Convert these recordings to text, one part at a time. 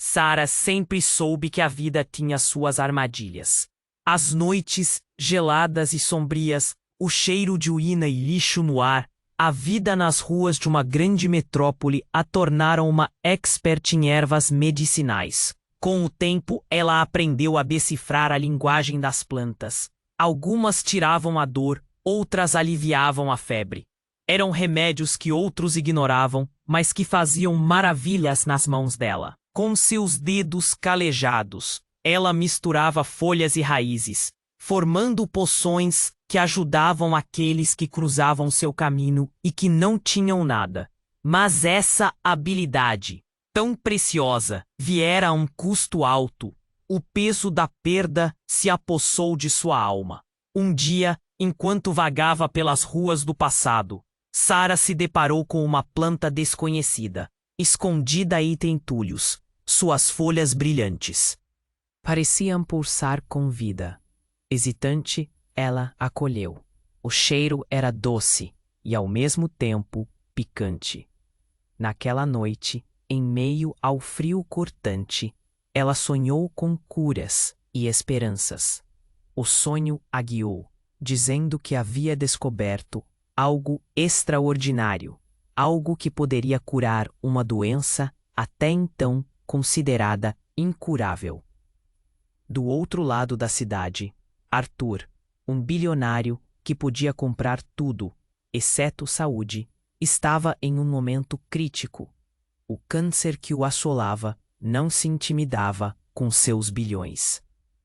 Sarah sempre soube que a vida tinha suas armadilhas. As noites, geladas e sombrias, o cheiro de urina e lixo no ar, a vida nas ruas de uma grande metrópole a tornaram uma expert em ervas medicinais. Com o tempo, ela aprendeu a decifrar a linguagem das plantas. Algumas tiravam a dor, outras aliviavam a febre. Eram remédios que outros ignoravam, mas que faziam maravilhas nas mãos dela. Com seus dedos calejados, ela misturava folhas e raízes, formando poções que ajudavam aqueles que cruzavam seu caminho e que não tinham nada. Mas essa habilidade, tão preciosa, viera a um custo alto. O peso da perda se apossou de sua alma. Um dia, enquanto vagava pelas ruas do passado, Sarah se deparou com uma planta desconhecida, escondida entre entulhos, suas folhas brilhantes pareciam pulsar com vida. Hesitante, ela a colheu. O cheiro era doce e, ao mesmo tempo, picante. Naquela noite, em meio ao frio cortante, ela sonhou com curas e esperanças. O sonho a guiou, dizendo que havia descoberto algo extraordinário, algo que poderia curar uma doença até então considerada incurável. Do outro lado da cidade, Arthur, um bilionário que podia comprar tudo, exceto saúde, estava em um momento crítico. O câncer que o assolava não se intimidava com seus bilhões.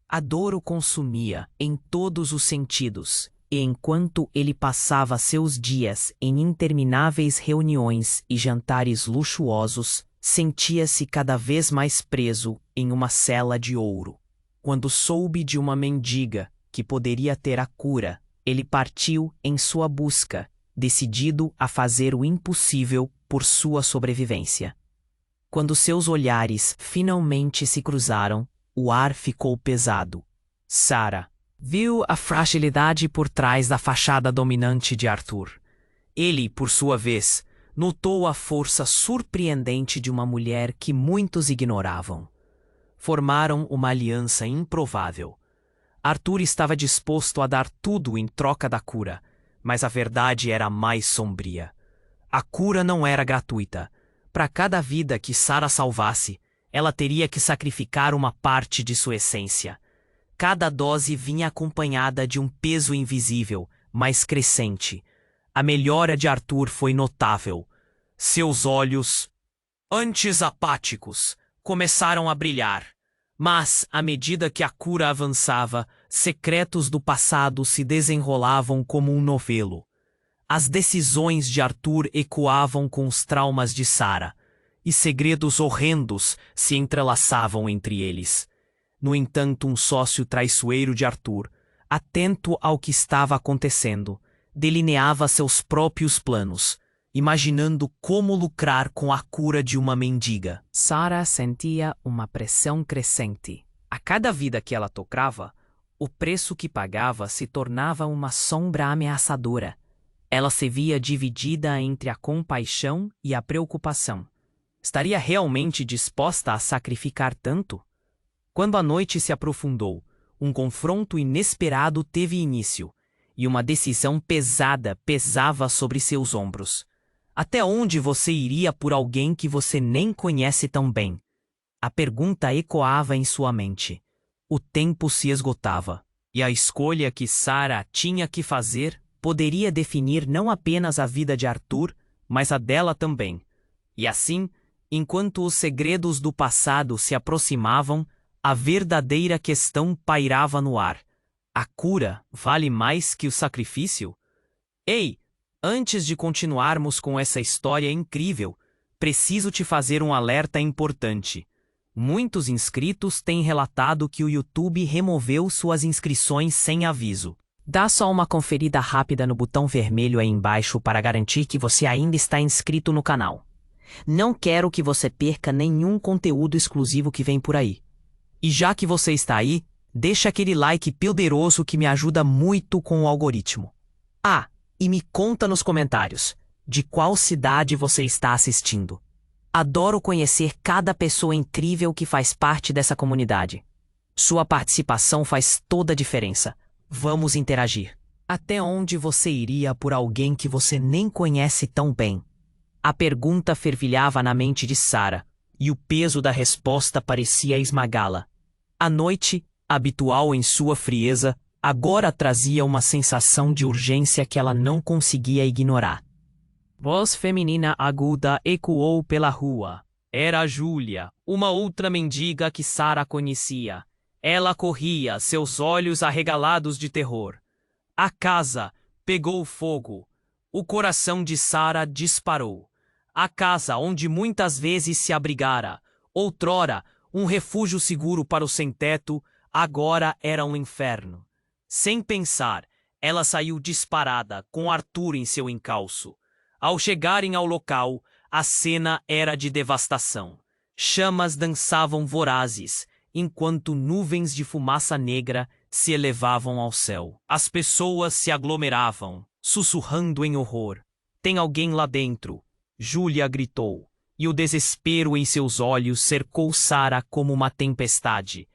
A dor o consumia em todos os sentidos, e enquanto ele passava seus dias em intermináveis reuniões e jantares luxuosos, sentia-se cada vez mais preso em uma cela de ouro. Quando soube de uma mendiga que poderia ter a cura, ele partiu em sua busca, decidido a fazer o impossível por sua sobrevivência. Quando seus olhares finalmente se cruzaram, o ar ficou pesado. Sarah viu a fragilidade por trás da fachada dominante de Arthur. Ele, por sua vez, notou a força surpreendente de uma mulher que muitos ignoravam. Formaram uma aliança improvável. Arthur estava disposto a dar tudo em troca da cura, mas a verdade era mais sombria. A cura não era gratuita. Para cada vida que Sarah salvasse, ela teria que sacrificar uma parte de sua essência. Cada dose vinha acompanhada de um peso invisível, mas crescente. A melhora de Arthur foi notável. Seus olhos, antes apáticos, começaram a brilhar. Mas, à medida que a cura avançava, secretos do passado se desenrolavam como um novelo. As decisões de Arthur ecoavam com os traumas de Sarah, e segredos horrendos se entrelaçavam entre eles. No entanto, um sócio traiçoeiro de Arthur, atento ao que estava acontecendo, delineava seus próprios planos, imaginando como lucrar com a cura de uma mendiga. Sarah sentia uma pressão crescente. A cada vida que ela tocava, o preço que pagava se tornava uma sombra ameaçadora. Ela se via dividida entre a compaixão e a preocupação. Estaria realmente disposta a sacrificar tanto? Quando a noite se aprofundou, um confronto inesperado teve início, e uma decisão pesada pesava sobre seus ombros. Até onde você iria por alguém que você nem conhece tão bem? A pergunta ecoava em sua mente. O tempo se esgotava, e a escolha que Sarah tinha que fazer poderia definir não apenas a vida de Arthur, mas a dela também. E assim, enquanto os segredos do passado se aproximavam, a verdadeira questão pairava no ar. A cura vale mais que o sacrifício? Ei! Antes de continuarmos com essa história incrível, preciso te fazer um alerta importante. Muitos inscritos têm relatado que o YouTube removeu suas inscrições sem aviso. Dá só uma conferida rápida no botão vermelho aí embaixo para garantir que você ainda está inscrito no canal. Não quero que você perca nenhum conteúdo exclusivo que vem por aí. E já que você está aí, deixa aquele like poderoso que me ajuda muito com o algoritmo. Ah! E me conta nos comentários, de qual cidade você está assistindo. Adoro conhecer cada pessoa incrível que faz parte dessa comunidade. Sua participação faz toda a diferença. Vamos interagir. Até onde você iria por alguém que você nem conhece tão bem? A pergunta fervilhava na mente de Sarah, e o peso da resposta parecia esmagá-la. A noite, habitual em sua frieza, agora trazia uma sensação de urgência que ela não conseguia ignorar. Voz feminina aguda ecoou pela rua. Era Júlia, uma outra mendiga que Sarah conhecia. Ela corria, seus olhos arregalados de terror. A casa pegou fogo. O coração de Sarah disparou. A casa onde muitas vezes se abrigara, outrora um refúgio seguro para o sem-teto, agora era um inferno. Sem pensar, ela saiu disparada, com Arthur em seu encalço. Ao chegarem ao local, a cena era de devastação. Chamas dançavam vorazes, enquanto nuvens de fumaça negra se elevavam ao céu. As pessoas se aglomeravam, sussurrando em horror. Tem alguém lá dentro, Júlia gritou, e o desespero em seus olhos cercou Sarah como uma tempestade.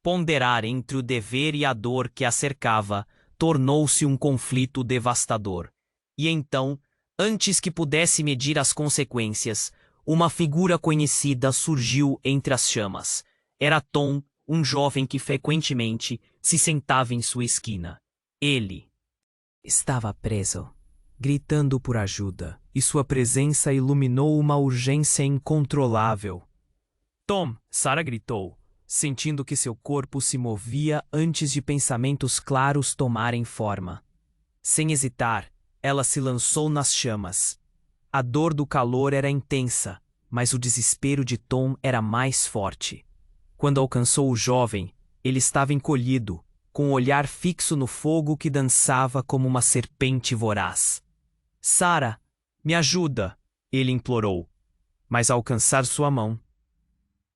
Ponderar entre o dever e a dor que a cercava tornou-se um conflito devastador. E então, antes que pudesse medir as consequências, uma figura conhecida surgiu entre as chamas. Era Tom, um jovem que frequentemente se sentava em sua esquina. Ele estava preso, gritando por ajuda, e sua presença iluminou uma urgência incontrolável. Tom, Sarah gritou, sentindo que seu corpo se movia antes de pensamentos claros tomarem forma. Sem hesitar, ela se lançou nas chamas. A dor do calor era intensa, mas o desespero de Tom era mais forte. Quando alcançou o jovem, ele estava encolhido, com o olhar fixo no fogo que dançava como uma serpente voraz. Sarah, me ajuda, ele implorou. Mas ao alcançar sua mão,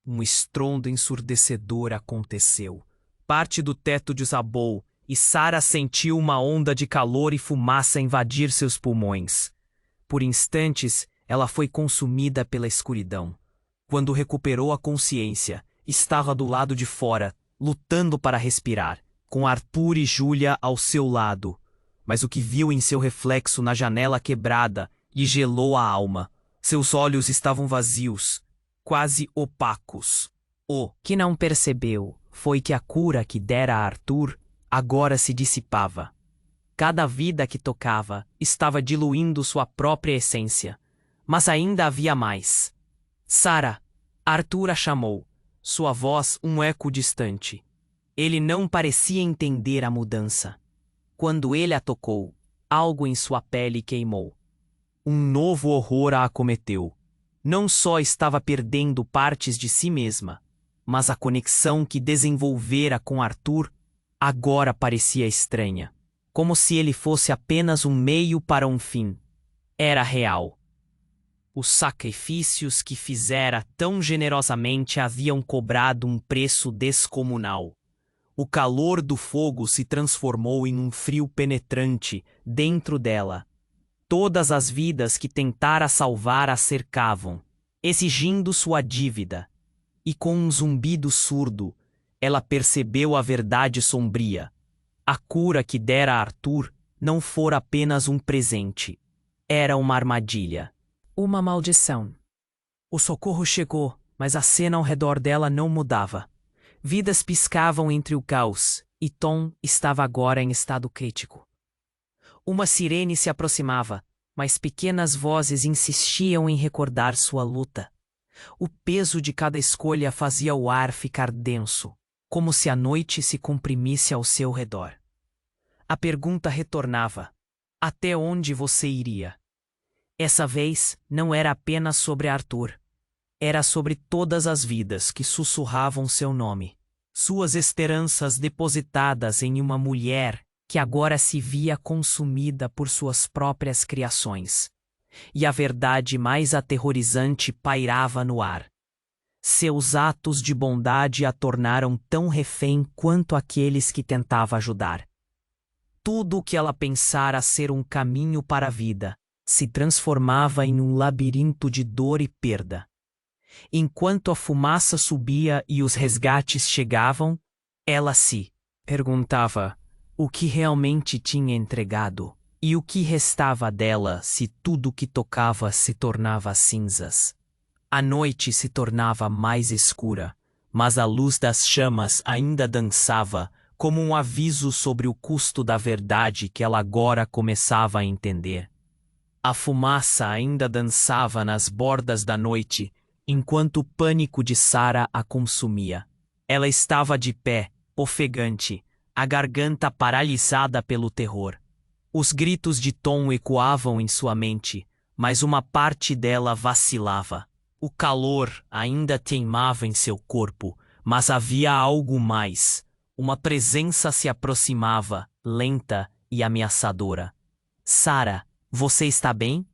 um estrondo ensurdecedor aconteceu. Parte do teto desabou e Sarah sentiu uma onda de calor e fumaça invadir seus pulmões. Por instantes, ela foi consumida pela escuridão. Quando recuperou a consciência, estava do lado de fora, lutando para respirar, com Arthur e Júlia ao seu lado. Mas o que viu em seu reflexo na janela quebrada lhe gelou a alma. Seus olhos estavam vazios, quase opacos. O que não percebeu foi que a cura que dera a Arthur agora se dissipava. Cada vida que tocava estava diluindo sua própria essência. Mas ainda havia mais. Sarah, Arthur a chamou, sua voz um eco distante. Ele não parecia entender a mudança. Quando ele a tocou, algo em sua pele queimou. Um novo horror a acometeu. Não só estava perdendo partes de si mesma, mas a conexão que desenvolvera com Arthur agora parecia estranha, como se ele fosse apenas um meio para um fim. Era real. Os sacrifícios que fizera tão generosamente haviam cobrado um preço descomunal. O calor do fogo se transformou em um frio penetrante dentro dela. Todas as vidas que tentara salvar a cercavam, exigindo sua dívida. E com um zumbido surdo, ela percebeu a verdade sombria. A cura que dera a Arthur não fora apenas um presente. Era uma armadilha. Uma maldição. O socorro chegou, mas a cena ao redor dela não mudava. Vidas piscavam entre o caos, e Tom estava agora em estado crítico. Uma sirene se aproximava, mas pequenas vozes insistiam em recordar sua luta. O peso de cada escolha fazia o ar ficar denso, como se a noite se comprimisse ao seu redor. A pergunta retornava: até onde você iria? Essa vez não era apenas sobre Arthur. Era sobre todas as vidas que sussurravam seu nome. Suas esperanças depositadas em uma mulher que agora se via consumida por suas próprias criações. E a verdade mais aterrorizante pairava no ar. Seus atos de bondade a tornaram tão refém quanto aqueles que tentava ajudar. Tudo o que ela pensara ser um caminho para a vida se transformava em um labirinto de dor e perda. Enquanto a fumaça subia e os resgates chegavam, ela se perguntava o que realmente tinha entregado e o que restava dela se tudo que tocava se tornava cinzas. A noite se tornava mais escura, mas a luz das chamas ainda dançava como um aviso sobre o custo da verdade que ela agora começava a entender. A fumaça ainda dançava nas bordas da noite, enquanto o pânico de Sarah a consumia. Ela estava de pé, ofegante, a garganta paralisada pelo terror. Os gritos de Tom ecoavam em sua mente, mas uma parte dela vacilava. O calor ainda teimava em seu corpo, mas havia algo mais. Uma presença se aproximava, lenta e ameaçadora. Sarah, você está bem?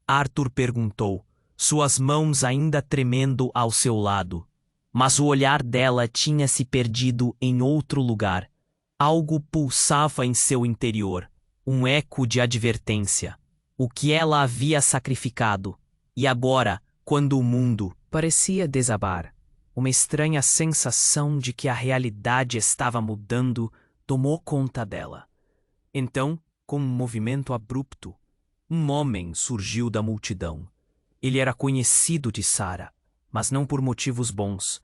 Arthur perguntou, suas mãos ainda tremendo ao seu lado. Mas o olhar dela tinha se perdido em outro lugar. Algo pulsava em seu interior, um eco de advertência. O que ela havia sacrificado. E agora, quando o mundo parecia desabar, uma estranha sensação de que a realidade estava mudando tomou conta dela. Então, com um movimento abrupto, um homem surgiu da multidão. Ele era conhecido de Sarah, mas não por motivos bons.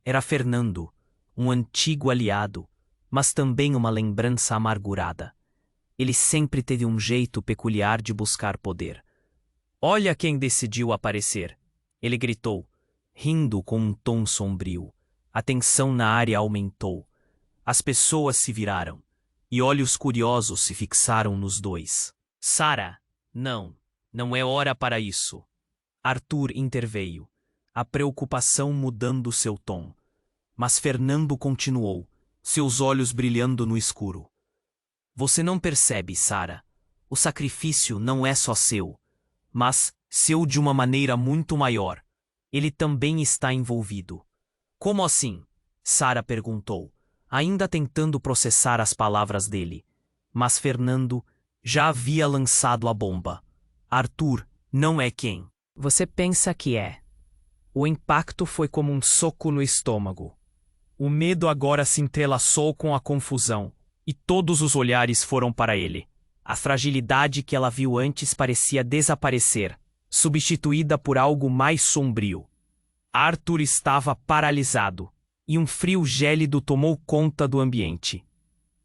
Era Fernando, um antigo aliado, mas também uma lembrança amargurada. Ele sempre teve um jeito peculiar de buscar poder. Olha quem decidiu aparecer! Ele gritou, rindo com um tom sombrio. A tensão na área aumentou. As pessoas se viraram, e olhos curiosos se fixaram nos dois. Sarah, não é hora para isso. Arthur interveio, a preocupação mudando seu tom. Mas Fernando continuou, seus olhos brilhando no escuro. Você não percebe, Sarah. O sacrifício não é só seu, mas seu de uma maneira muito maior. Ele também está envolvido. Como assim? Sarah perguntou, ainda tentando processar as palavras dele. Mas Fernando já havia lançado a bomba. Arthur não é quem você pensa que é. O impacto foi como um soco no estômago. O medo agora se entrelaçou com a confusão, e todos os olhares foram para ele. A fragilidade que ela viu antes parecia desaparecer, substituída por algo mais sombrio. Arthur estava paralisado, e um frio gélido tomou conta do ambiente.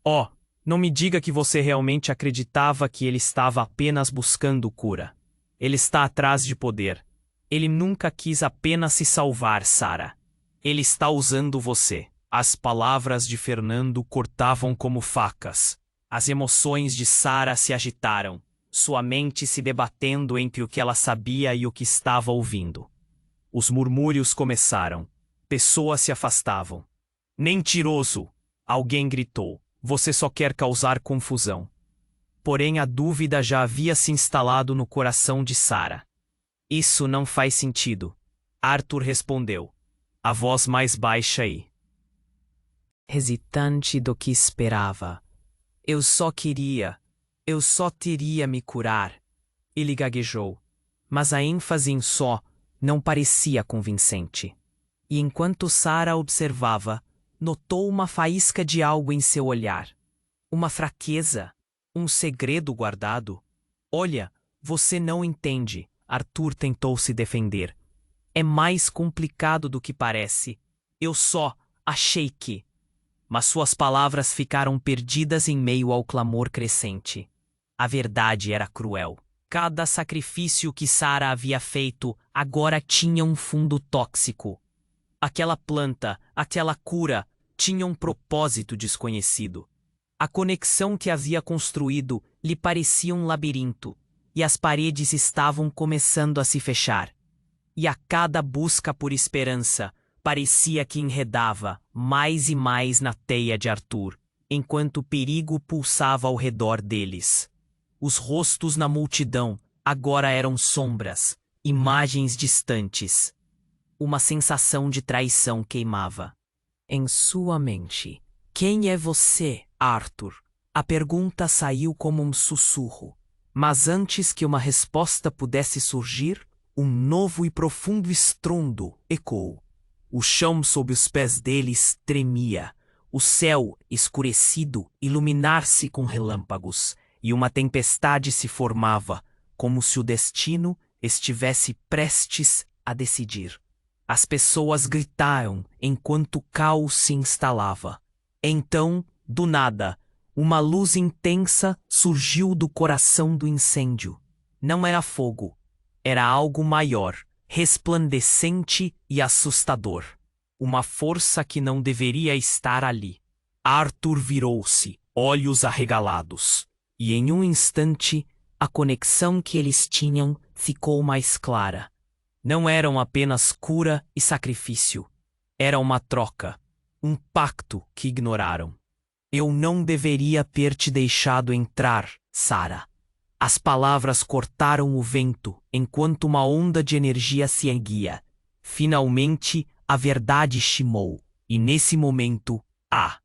Oh, não me diga que você realmente acreditava que ele estava apenas buscando cura. Ele está atrás de poder. Ele nunca quis apenas se salvar, Sarah. Ele está usando você. As palavras de Fernando cortavam como facas. As emoções de Sarah se agitaram, sua mente se debatendo entre o que ela sabia e o que estava ouvindo. Os murmúrios começaram. Pessoas se afastavam. Mentiroso! Alguém gritou. Você só quer causar confusão. Porém, a dúvida já havia se instalado no coração de Sarah. Isso não faz sentido. Arthur respondeu, a voz mais baixa e hesitante do que esperava. Eu só teria me curar. Ele gaguejou, mas a ênfase em só não parecia convincente. E enquanto Sarah observava, notou uma faísca de algo em seu olhar. Uma fraqueza, um segredo guardado. Olha, você não entende. Arthur tentou se defender. É mais complicado do que parece. Eu só achei que... Mas suas palavras ficaram perdidas em meio ao clamor crescente. A verdade era cruel. Cada sacrifício que Sarah havia feito agora tinha um fundo tóxico. Aquela planta, aquela cura, tinha um propósito desconhecido. A conexão que havia construído lhe parecia um labirinto, e as paredes estavam começando a se fechar. E a cada busca por esperança, parecia que enredava mais e mais na teia de Arthur, enquanto o perigo pulsava ao redor deles. Os rostos na multidão agora eram sombras, imagens distantes. Uma sensação de traição queimava em sua mente. Quem é você, Arthur? A pergunta saiu como um sussurro. Mas antes que uma resposta pudesse surgir, Um novo e profundo estrondo ecoou. O chão sob os pés deles tremia, o céu, escurecido, iluminar-se com relâmpagos, e uma tempestade se formava, como se o destino estivesse prestes a decidir. As pessoas gritaram enquanto o caos se instalava. Então, do nada, uma luz intensa surgiu do coração do incêndio. Não era fogo, era algo maior, resplandecente e assustador. Uma força que não deveria estar ali. Arthur virou-se, olhos arregalados, e em um instante a conexão que eles tinham ficou mais clara. Não eram apenas cura e sacrifício. Era uma troca, um pacto que ignoraram. Eu não deveria ter te deixado entrar, Sarah. As palavras cortaram o vento enquanto uma onda de energia se erguia. Finalmente, a verdade chimou, e nesse momento, a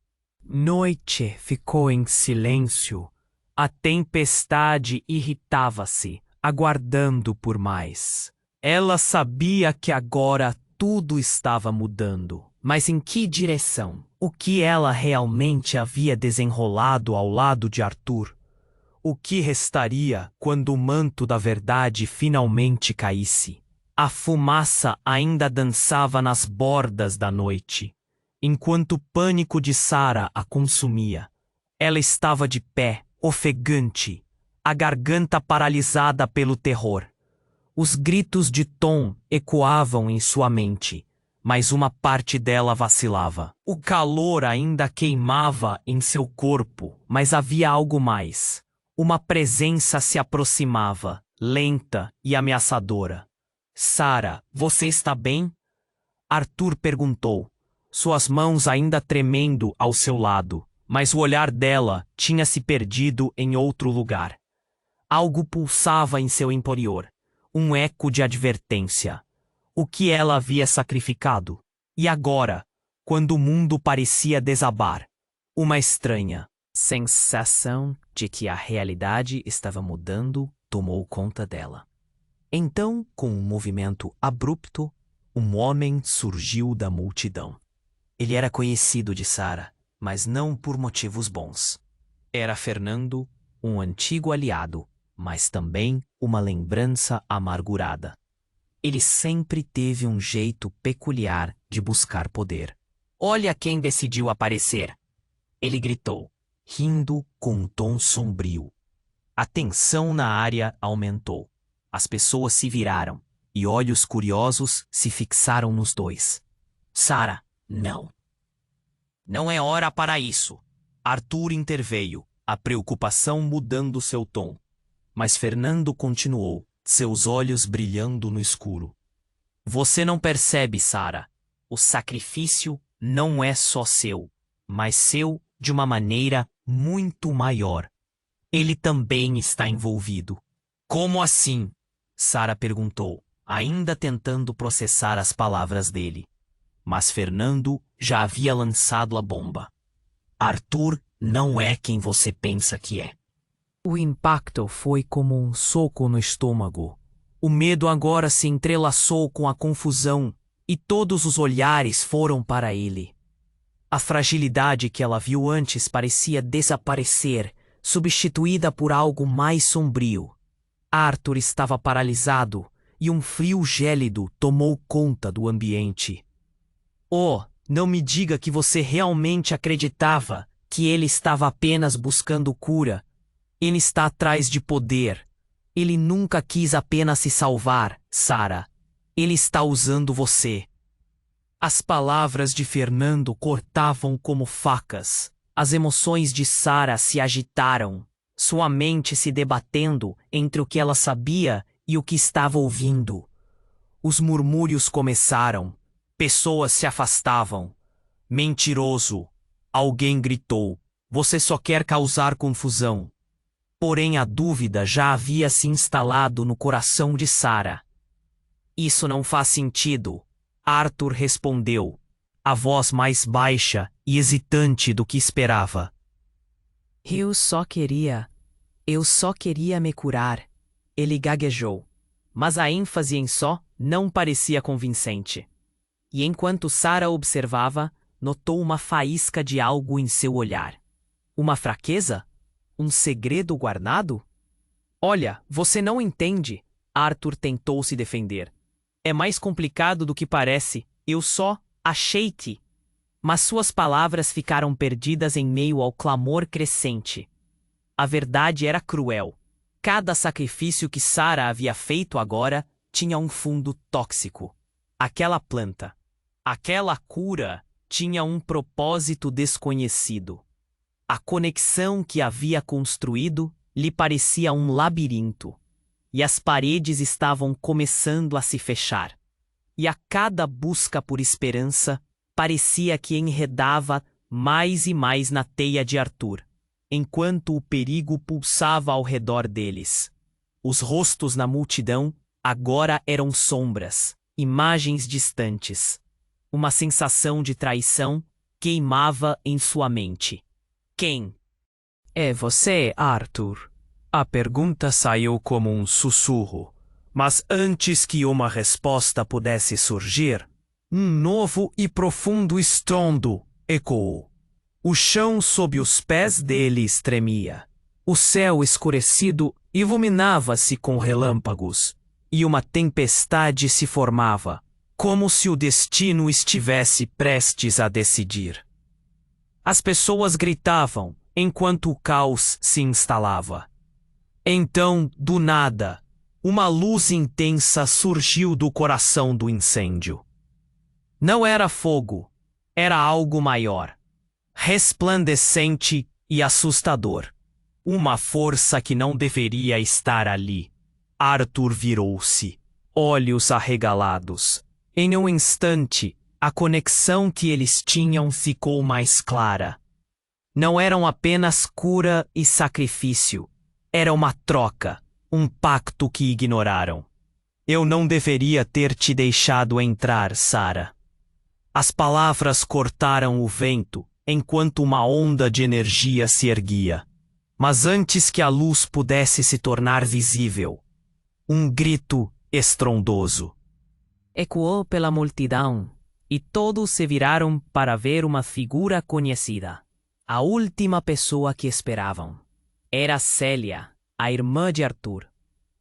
noite ficou em silêncio. A tempestade irritava-se, aguardando por mais. Ela sabia que agora tudo estava mudando. Mas em que direção? O que ela realmente havia desenrolado ao lado de Arthur? O que restaria quando o manto da verdade finalmente caísse? A fumaça ainda dançava nas bordas da noite, enquanto o pânico de Sarah a consumia. Ela estava de pé, ofegante, a garganta paralisada pelo terror. Os gritos de Tom ecoavam em sua mente, mas uma parte dela vacilava. O calor ainda queimava em seu corpo, mas havia algo mais. Uma presença se aproximava, lenta e ameaçadora. Sarah, você está bem? Arthur perguntou, suas mãos ainda tremendo ao seu lado, mas o olhar dela tinha se perdido em outro lugar. Algo pulsava em seu interior, um eco de advertência. O que ela havia sacrificado? E agora, quando o mundo parecia desabar, uma estranha sensação de que a realidade estava mudando tomou conta dela. Então, com um movimento abrupto, um homem surgiu da multidão. Ele era conhecido de Sarah, mas não por motivos bons. Era Fernando, um antigo aliado, mas também uma lembrança amargurada. Ele sempre teve um jeito peculiar de buscar poder. Olha quem decidiu aparecer! Ele gritou, rindo com um tom sombrio. A tensão na área aumentou. As pessoas se viraram, e olhos curiosos se fixaram nos dois. Sarah, não. Não é hora para isso. Arthur interveio, a preocupação mudando seu tom. Mas Fernando continuou, seus olhos brilhando no escuro. Você não percebe, Sarah. O sacrifício não é só seu, mas seu de uma maneira muito maior. Ele também está envolvido. Como assim? Sarah perguntou, ainda tentando processar as palavras dele. Mas Fernando já havia lançado a bomba. Arthur não é quem você pensa que é. O impacto foi como um soco no estômago. O medo agora se entrelaçou com a confusão e todos os olhares foram para ele. A fragilidade que ela viu antes parecia desaparecer, substituída por algo mais sombrio. Arthur estava paralisado e um frio gélido tomou conta do ambiente. Oh, não me diga que você realmente acreditava que ele estava apenas buscando cura. Ele está atrás de poder. Ele nunca quis apenas se salvar, Sarah. Ele está usando você. As palavras de Fernando cortavam como facas. As emoções de Sarah se agitaram, sua mente se debatendo entre o que ela sabia e o que estava ouvindo. Os murmúrios começaram. Pessoas se afastavam. Mentiroso! Alguém gritou. Você só quer causar confusão. Porém a dúvida já havia se instalado no coração de Sarah. Isso não faz sentido, Arthur respondeu, a voz mais baixa e hesitante do que esperava. Eu só queria me curar, ele gaguejou. mas a ênfase em só não parecia convincente. E enquanto Sara observava, notou uma faísca de algo em seu olhar. Uma fraqueza? Um segredo guardado? Olha, você não entende. Arthur tentou se defender. É mais complicado do que parece. Eu só achei que... Mas suas palavras ficaram perdidas em meio ao clamor crescente. A verdade era cruel. Cada sacrifício que Sara havia feito agora tinha um fundo tóxico. Aquela planta, aquela cura, tinha um propósito desconhecido. A conexão que havia construído lhe parecia um labirinto, e as paredes estavam começando a se fechar. E a cada busca por esperança, parecia que enredava mais e mais na teia de Arthur, enquanto o perigo pulsava ao redor deles. Os rostos na multidão agora eram sombras, imagens distantes. Uma sensação de traição queimava em sua mente. Quem? É você, Arthur. A pergunta saiu como um sussurro, mas antes que uma resposta pudesse surgir, um novo e profundo estrondo ecoou. O chão sob os pés deles tremia. O céu escurecido iluminava-se com relâmpagos, e uma tempestade se formava, como se o destino estivesse prestes a decidir. As pessoas gritavam enquanto o caos se instalava. Então, do nada, uma luz intensa surgiu do coração do incêndio. Não era fogo, era algo maior, resplandecente e assustador. Uma força que não deveria estar ali. Arthur virou-se, olhos arregalados. Em um instante, a conexão que eles tinham ficou mais clara. Não eram apenas cura e sacrifício. Era uma troca, um pacto que ignoraram. Eu não deveria ter te deixado entrar, Sara. As palavras cortaram o vento enquanto uma onda de energia se erguia. Mas antes que a luz pudesse se tornar visível, um grito estrondoso Ecoou pela multidão, e todos se viraram para ver uma figura conhecida. A última pessoa que esperavam. Era Célia, a irmã de Arthur.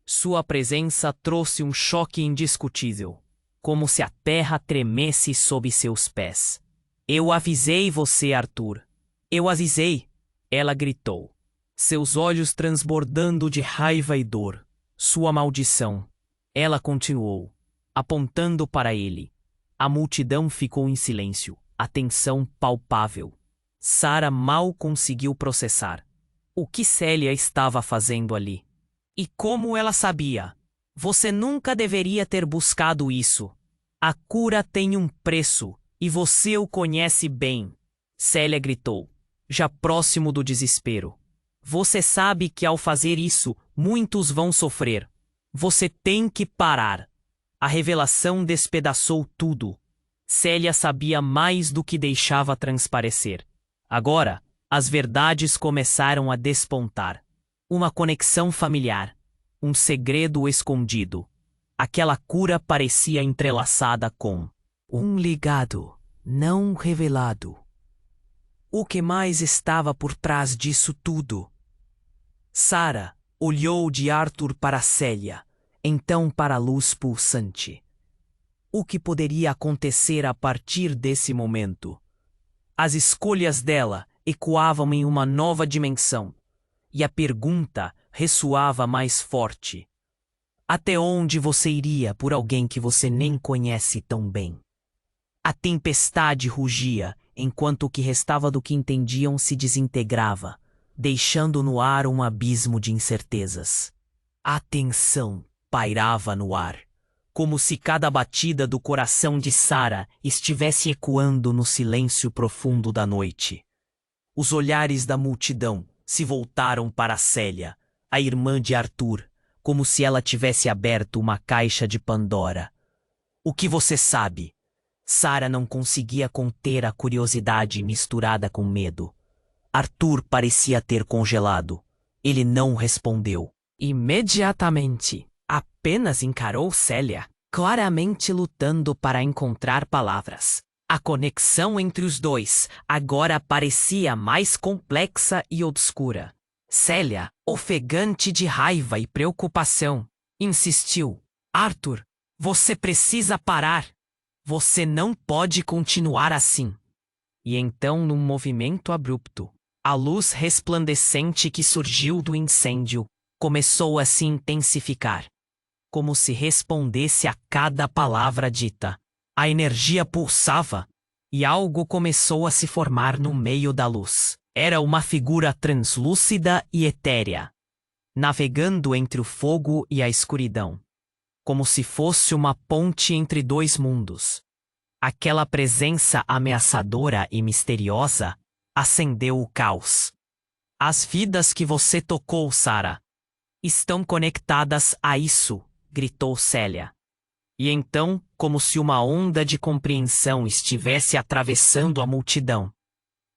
Sua presença trouxe um choque indiscutível, como se a terra tremesse sob seus pés. Eu avisei você, Arthur. Eu avisei, ela gritou, seus olhos transbordando de raiva e dor. Sua maldição. Ela continuou, apontando para ele. A multidão ficou em silêncio, a tensão palpável. Sara mal conseguiu processar o que Célia estava fazendo ali. E como ela sabia? Você nunca deveria ter buscado isso. A cura tem um preço, e você o conhece bem. Célia gritou, já próximo do desespero. Você sabe que ao fazer isso, muitos vão sofrer. Você tem que parar. A revelação despedaçou tudo. Célia sabia mais do que deixava transparecer. Agora, as verdades começaram a despontar. Uma conexão familiar. Um segredo escondido. Aquela cura parecia entrelaçada com um legado não revelado. O que mais estava por trás disso tudo? Sara olhou de Arthur para Célia, então para a luz pulsante. O que poderia acontecer a partir desse momento? As escolhas dela ecoavam em uma nova dimensão, e a pergunta ressoava mais forte. Até onde você iria por alguém que você nem conhece tão bem? A tempestade rugia, enquanto o que restava do que entendiam se desintegrava, deixando no ar um abismo de incertezas. A tensão pairava no ar, como se cada batida do coração de Sara estivesse ecoando no silêncio profundo da noite. Os olhares da multidão se voltaram para Célia, a irmã de Arthur, como se ela tivesse aberto uma caixa de Pandora. O que você sabe? Sara não conseguia conter a curiosidade misturada com medo. Arthur parecia ter congelado. Ele não respondeu. Imediatamente, apenas encarou Célia, claramente lutando para encontrar palavras. A conexão entre os dois agora parecia mais complexa e obscura. Célia, ofegante de raiva e preocupação, insistiu. Arthur, você precisa parar. Você não pode continuar assim. E então, num movimento abrupto, a luz resplandecente que surgiu do incêndio começou a se intensificar, como se respondesse a cada palavra dita. A energia pulsava, e algo começou a se formar no meio da luz. Era uma figura translúcida e etérea, navegando entre o fogo e a escuridão, como se fosse uma ponte entre dois mundos. Aquela presença ameaçadora e misteriosa acendeu o caos. As vidas que você tocou, Sarah, estão conectadas a isso, gritou Célia. E então, como se uma onda de compreensão estivesse atravessando a multidão,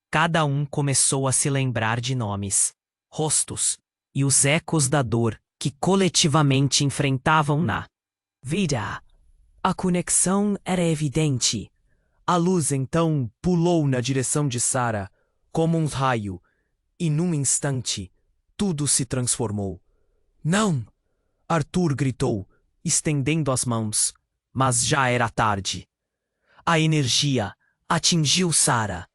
cada um começou a se lembrar de nomes, rostos e os ecos da dor que coletivamente enfrentavam na vida. A conexão era evidente. A luz então pulou na direção de Sarah, como um raio, e num instante, tudo se transformou. Não! Arthur gritou, estendendo as mãos, mas já era tarde. A energia atingiu Sarah,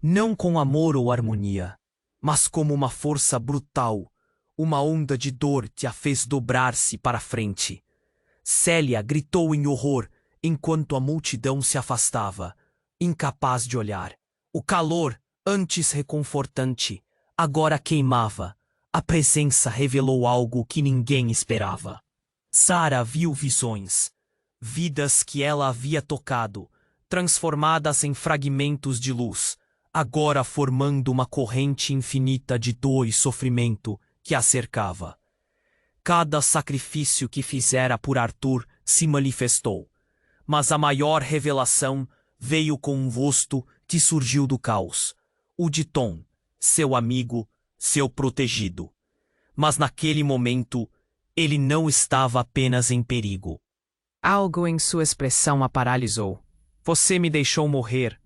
não com amor ou harmonia, mas como uma força brutal, uma onda de dor que a fez dobrar-se para frente. Célia gritou em horror enquanto a multidão se afastava, incapaz de olhar. O calor, antes reconfortante, agora queimava. A presença revelou algo que ninguém esperava. Sarah viu visões, vidas que ela havia tocado, transformadas em fragmentos de luz, agora formando uma corrente infinita de dor e sofrimento que a cercava. Cada sacrifício que fizera por Arthur se manifestou, mas a maior revelação veio com um rosto que surgiu do caos, o de Tom, seu amigo, seu protegido. Mas naquele momento, ele não estava apenas em perigo. Algo em sua expressão a paralisou. Você me deixou morrer.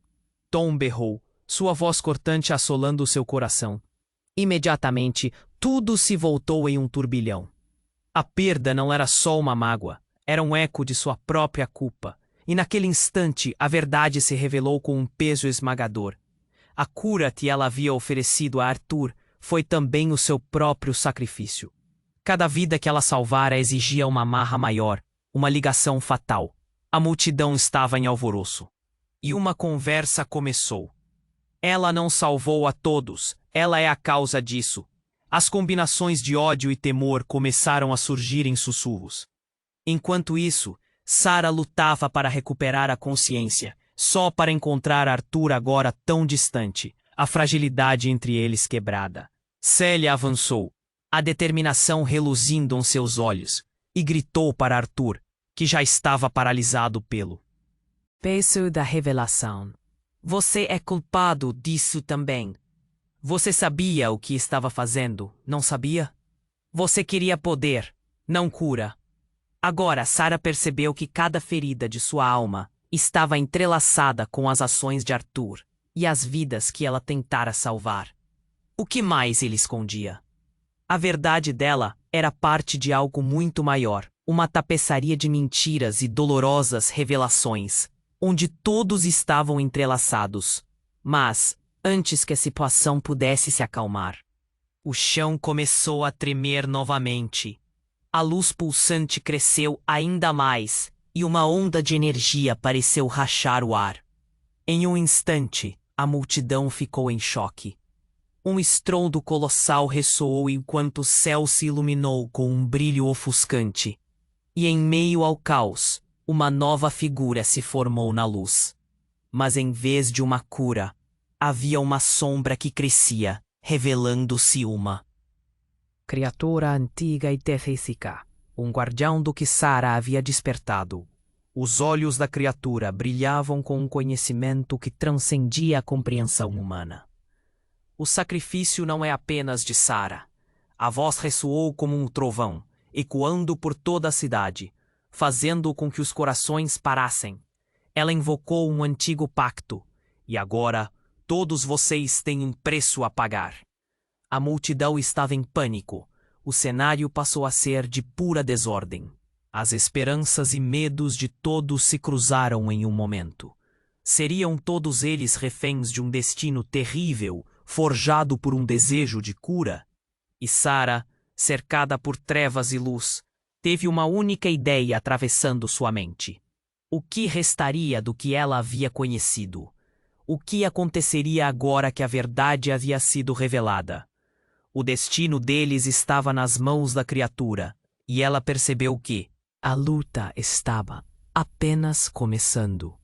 Tom berrou, sua voz cortante assolando seu coração. Imediatamente, tudo se voltou em um turbilhão. A perda não era só uma mágoa, era um eco de sua própria culpa. E naquele instante, a verdade se revelou com um peso esmagador. A cura que ela havia oferecido a Arthur foi também o seu próprio sacrifício. Cada vida que ela salvara exigia uma amarra maior, uma ligação fatal. A multidão estava em alvoroço. E uma conversa começou. Ela não salvou a todos, ela é a causa disso. As combinações de ódio e temor começaram a surgir em sussurros. Enquanto isso, Sarah lutava para recuperar a consciência, só para encontrar Arthur agora tão distante, a fragilidade entre eles quebrada. Célia avançou, a determinação reluzindo em seus olhos, e gritou para Arthur, que já estava paralisado pelo peso da revelação. Você é culpado disso também. Você sabia o que estava fazendo, não sabia? Você queria poder, não cura. Agora Sarah percebeu que cada ferida de sua alma estava entrelaçada com as ações de Arthur e as vidas que ela tentara salvar. O que mais ele escondia? A verdade dela era parte de algo muito maior, uma tapeçaria de mentiras e dolorosas revelações, onde todos estavam entrelaçados. Mas, antes que a situação pudesse se acalmar, o chão começou a tremer novamente. A luz pulsante cresceu ainda mais, e uma onda de energia pareceu rachar o ar. Em um instante, a multidão ficou em choque. Um estrondo colossal ressoou enquanto o céu se iluminou com um brilho ofuscante. E em meio ao caos, uma nova figura se formou na luz. Mas em vez de uma cura, havia uma sombra que crescia, revelando-se uma criatura antiga e terrífica, um guardião do que Sarah havia despertado. Os olhos da criatura brilhavam com um conhecimento que transcendia a compreensão humana. O sacrifício não é apenas de Sarah. A voz ressoou como um trovão, ecoando por toda a cidade, fazendo com que os corações parassem. Ela invocou um antigo pacto, e agora todos vocês têm um preço a pagar. A multidão estava em pânico. O cenário passou a ser de pura desordem. As esperanças e medos de todos se cruzaram em um momento. Seriam todos eles reféns de um destino terrível, forjado por um desejo de cura? E Sara, cercada por trevas e luz, teve uma única ideia atravessando sua mente. O que restaria do que ela havia conhecido? O que aconteceria agora que a verdade havia sido revelada? O destino deles estava nas mãos da criatura, e ela percebeu que a luta estava apenas começando.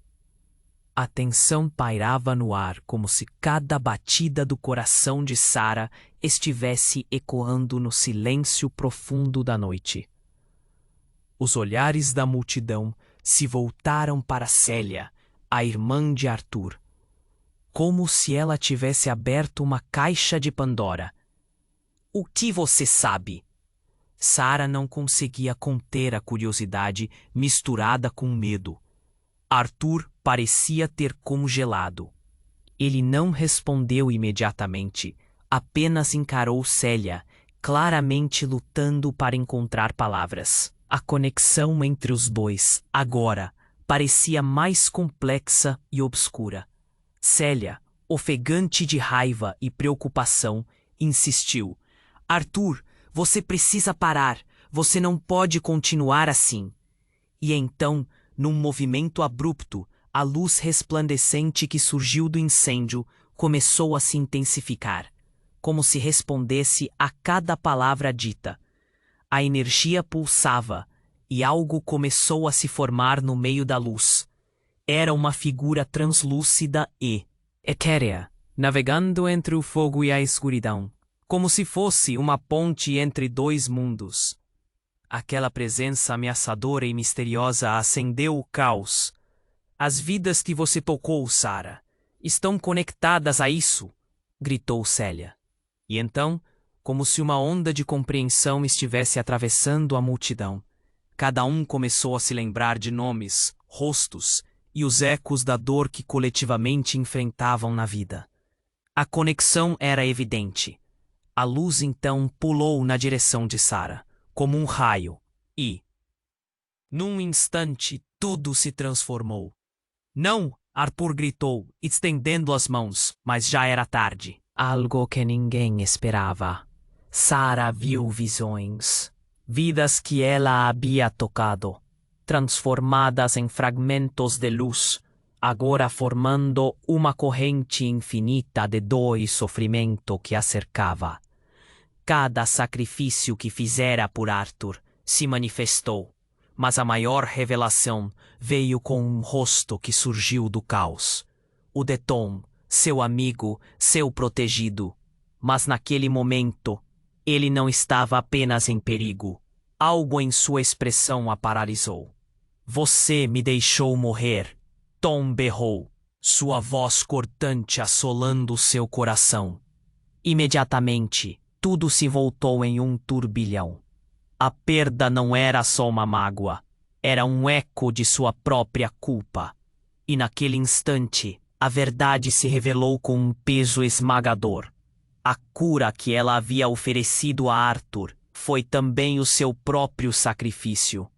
A tensão pairava no ar como se cada batida do coração de Sara estivesse ecoando no silêncio profundo da noite. Os olhares da multidão se voltaram para Célia, a irmã de Arthur, como se ela tivesse aberto uma caixa de Pandora. O que você sabe? Sara não conseguia conter a curiosidade misturada com medo. Arthur parecia ter congelado. Ele não respondeu imediatamente, apenas encarou Célia, claramente lutando para encontrar palavras. A conexão entre os dois, agora, parecia mais complexa e obscura. Célia, ofegante de raiva e preocupação, insistiu. Arthur, você precisa parar. Você não pode continuar assim. E então, num movimento abrupto, a luz resplandecente que surgiu do incêndio começou a se intensificar, como se respondesse a cada palavra dita. A energia pulsava, e algo começou a se formar no meio da luz. Era uma figura translúcida e etérea, navegando entre o fogo e a escuridão, como se fosse uma ponte entre dois mundos. Aquela presença ameaçadora e misteriosa acendeu o caos. As vidas que você tocou, Sara, estão conectadas a isso, gritou Célia. E então, como se uma onda de compreensão estivesse atravessando a multidão, cada um começou a se lembrar de nomes, rostos e os ecos da dor que coletivamente enfrentavam na vida. A conexão era evidente. A luz então pulou na direção de Sara, como um raio, e, num instante, tudo se transformou. Não! Arthur gritou, estendendo as mãos, mas já era tarde. Algo que ninguém esperava. Sara viu visões. Vidas que ela havia tocado, transformadas em fragmentos de luz, agora formando uma corrente infinita de dor e sofrimento que a cercava. Cada sacrifício que fizera por Arthur se manifestou, mas a maior revelação veio com um rosto que surgiu do caos. O de Tom, seu amigo, seu protegido. Mas naquele momento, ele não estava apenas em perigo. Algo em sua expressão a paralisou. Você me deixou morrer, Tom berrou, sua voz cortante assolando seu coração. Imediatamente, tudo se voltou em um turbilhão. A perda não era só uma mágoa, era um eco de sua própria culpa. E naquele instante, a verdade se revelou com um peso esmagador. A cura que ela havia oferecido a Arthur foi também o seu próprio sacrifício.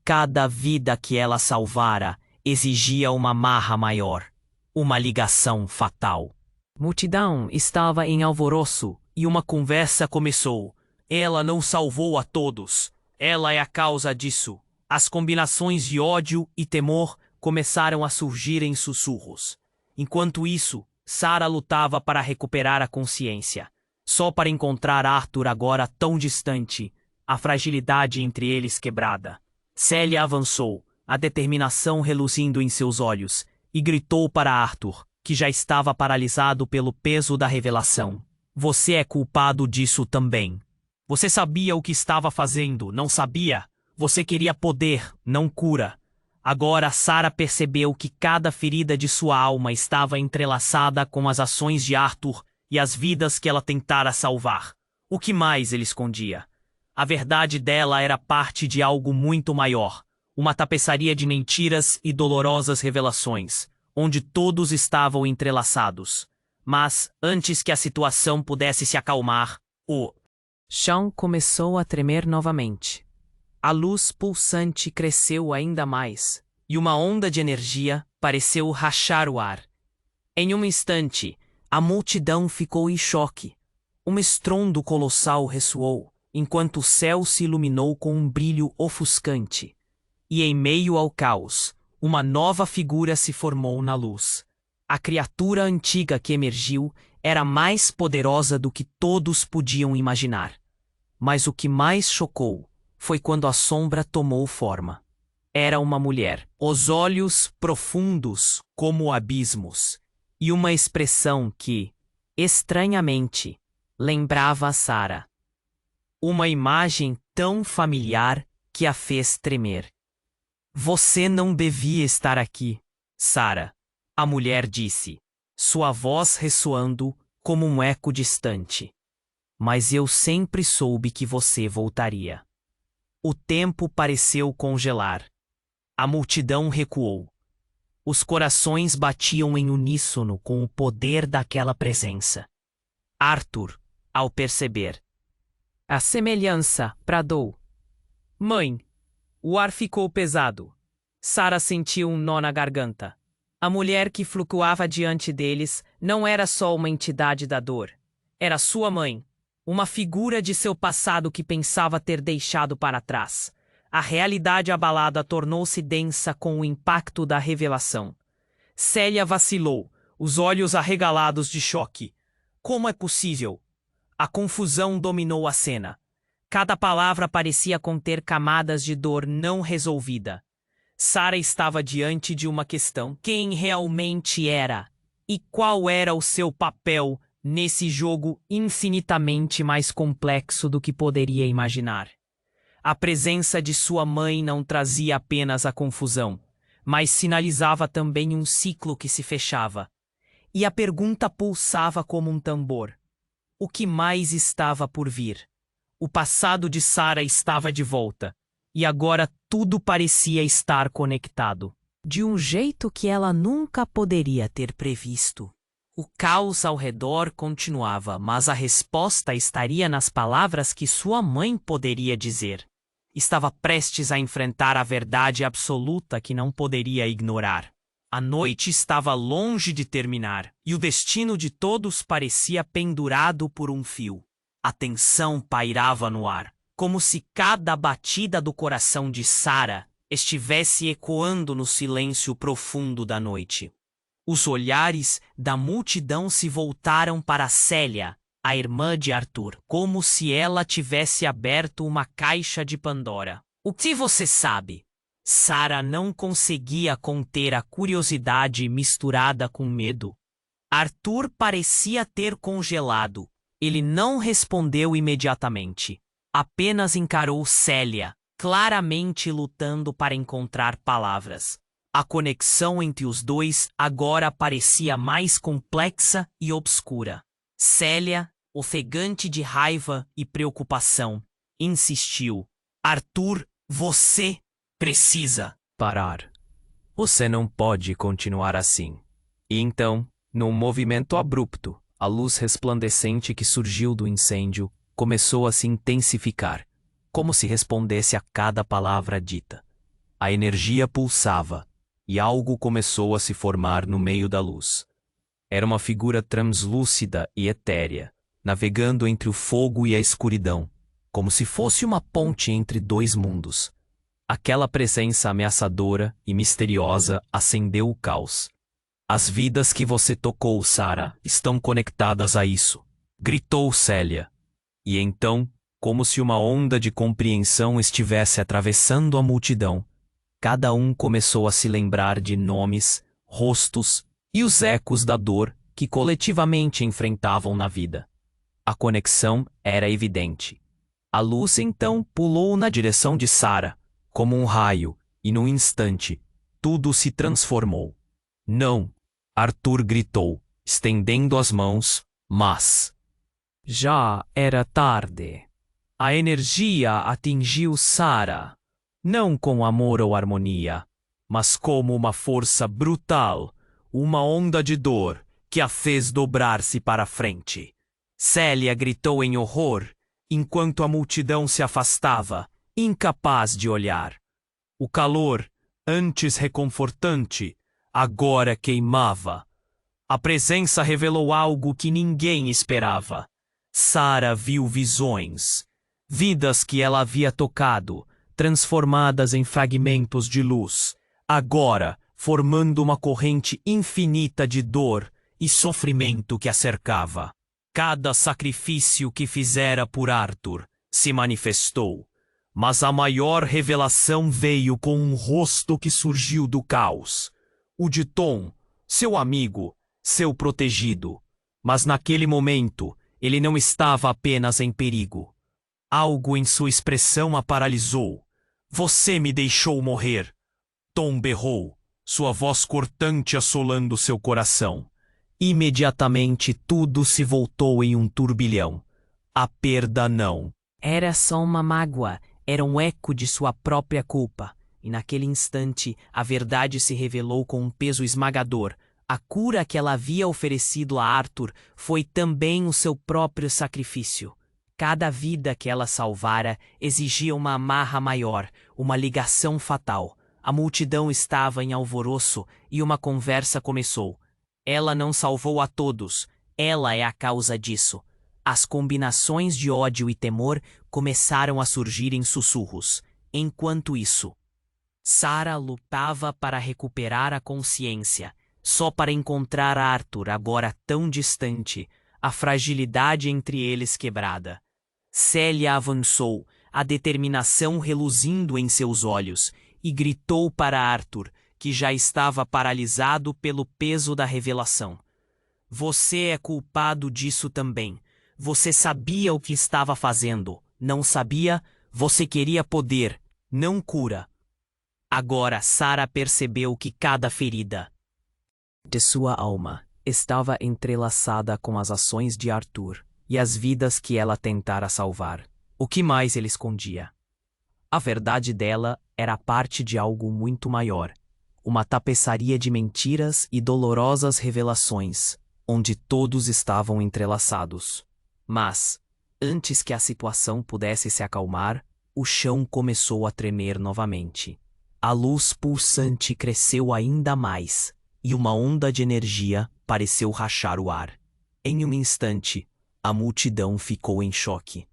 Cada vida que ela salvara exigia uma marra maior, uma ligação fatal. Multidão estava em alvoroço e uma conversa começou. Ela não salvou a todos. Ela é a causa disso. As combinações de ódio e temor começaram a surgir em sussurros. Enquanto isso, Sara lutava para recuperar a consciência, só para encontrar Arthur agora tão distante, a fragilidade entre eles quebrada. Célia avançou, a determinação reluzindo em seus olhos, e gritou para Arthur, que já estava paralisado pelo peso da revelação. Você é culpado disso também. Você sabia o que estava fazendo, não sabia? Você queria poder, não cura. Agora Sara percebeu que cada ferida de sua alma estava entrelaçada com as ações de Arthur e as vidas que ela tentara salvar. O que mais ele escondia? A verdade dela era parte de algo muito maior, uma tapeçaria de mentiras e dolorosas revelações, onde todos estavam entrelaçados. Mas, antes que a situação pudesse se acalmar, o chão começou a tremer novamente. A luz pulsante cresceu ainda mais, e uma onda de energia pareceu rachar o ar. Em um instante, a multidão ficou em choque. Um estrondo colossal ressoou, enquanto o céu se iluminou com um brilho ofuscante. E em meio ao caos, uma nova figura se formou na luz. A criatura antiga que emergiu era mais poderosa do que todos podiam imaginar. Mas o que mais chocou foi quando a sombra tomou forma. Era uma mulher, os olhos profundos como abismos, e uma expressão que, estranhamente, lembrava a Sara. Uma imagem tão familiar que a fez tremer. Você não devia estar aqui, Sara, a mulher disse, sua voz ressoando como um eco distante. Mas eu sempre soube que você voltaria. O tempo pareceu congelar. A multidão recuou. Os corações batiam em uníssono com o poder daquela presença. Arthur, ao perceber a semelhança, bradou. Mãe! O ar ficou pesado. Sara sentiu um nó na garganta. A mulher que flutuava diante deles não era só uma entidade da dor. Era sua mãe, uma figura de seu passado que pensava ter deixado para trás. A realidade abalada tornou-se densa com o impacto da revelação. Célia vacilou, os olhos arregalados de choque. Como é possível? A confusão dominou a cena. Cada palavra parecia conter camadas de dor não resolvida. Sara estava diante de uma questão: quem realmente era? E qual era o seu papel nesse jogo infinitamente mais complexo do que poderia imaginar? A presença de sua mãe não trazia apenas a confusão, mas sinalizava também um ciclo que se fechava. E a pergunta pulsava como um tambor. O que mais estava por vir? O passado de Sara estava de volta, e agora tudo parecia estar conectado, de um jeito que ela nunca poderia ter previsto. O caos ao redor continuava, mas a resposta estaria nas palavras que sua mãe poderia dizer. Estava prestes a enfrentar a verdade absoluta que não poderia ignorar. A noite estava longe de terminar, e o destino de todos parecia pendurado por um fio. A tensão pairava no ar, como se cada batida do coração de Sara estivesse ecoando no silêncio profundo da noite. Os olhares da multidão se voltaram para Célia, a irmã de Arthur, como se ela tivesse aberto uma caixa de Pandora. O que você sabe? Sara não conseguia conter a curiosidade misturada com medo. Arthur parecia ter congelado. Ele não respondeu imediatamente. Apenas encarou Célia, claramente lutando para encontrar palavras. A conexão entre os dois agora parecia mais complexa e obscura. Célia, ofegante de raiva e preocupação, insistiu. Arthur, você precisa parar. Você não pode continuar assim. E então, num movimento abrupto, a luz resplandecente que surgiu do incêndio começou a se intensificar, como se respondesse a cada palavra dita. A energia pulsava, e algo começou a se formar no meio da luz. Era uma figura translúcida e etérea, navegando entre o fogo e a escuridão, como se fosse uma ponte entre dois mundos. Aquela presença ameaçadora e misteriosa acendeu o caos. As vidas que você tocou, Sara, estão conectadas a isso, gritou Célia. E então, como se uma onda de compreensão estivesse atravessando a multidão, cada um começou a se lembrar de nomes, rostos e os ecos da dor que coletivamente enfrentavam na vida. A conexão era evidente. A luz então pulou na direção de Sara, como um raio, e num instante, tudo se transformou. Não! Arthur gritou, estendendo as mãos, mas já era tarde. A energia atingiu Sarah, não com amor ou harmonia, mas como uma força brutal, uma onda de dor que a fez dobrar-se para a frente. Célia gritou em horror, enquanto a multidão se afastava, incapaz de olhar. O calor, antes reconfortante, agora queimava. A presença revelou algo que ninguém esperava. Sarah viu visões, vidas que ela havia tocado, transformadas em fragmentos de luz, agora formando uma corrente infinita de dor e sofrimento que a cercava. Cada sacrifício que fizera por Arthur se manifestou, mas a maior revelação veio com um rosto que surgiu do caos. O de Tom, seu amigo, seu protegido. Mas naquele momento, ele não estava apenas em perigo. Algo em sua expressão a paralisou. Você me deixou morrer. Tom berrou, sua voz cortante assolando seu coração. Imediatamente tudo se voltou em um turbilhão. A perda não. Era só uma mágoa, era um eco de sua própria culpa. E naquele instante, a verdade se revelou com um peso esmagador. A cura que ela havia oferecido a Arthur foi também o seu próprio sacrifício. Cada vida que ela salvara exigia uma amarra maior, uma ligação fatal. A multidão estava em alvoroço e uma conversa começou. Ela não salvou a todos, ela é a causa disso. As combinações de ódio e temor começaram a surgir em sussurros. Enquanto isso, Sarah lutava para recuperar a consciência, só para encontrar Arthur agora tão distante, a fragilidade entre eles quebrada. Célia avançou, a determinação reluzindo em seus olhos, e gritou para Arthur, que já estava paralisado pelo peso da revelação. Você é culpado disso também. Você sabia o que estava fazendo. Não sabia? Você queria poder, não cura. Agora Sarah percebeu que cada ferida de sua alma estava entrelaçada com as ações de Arthur e as vidas que ela tentara salvar. O que mais ele escondia? A verdade dela era parte de algo muito maior, uma tapeçaria de mentiras e dolorosas revelações, onde todos estavam entrelaçados. Mas, antes que a situação pudesse se acalmar, o chão começou a tremer novamente. A luz pulsante cresceu ainda mais, e uma onda de energia pareceu rachar o ar. Em um instante, a multidão ficou em choque.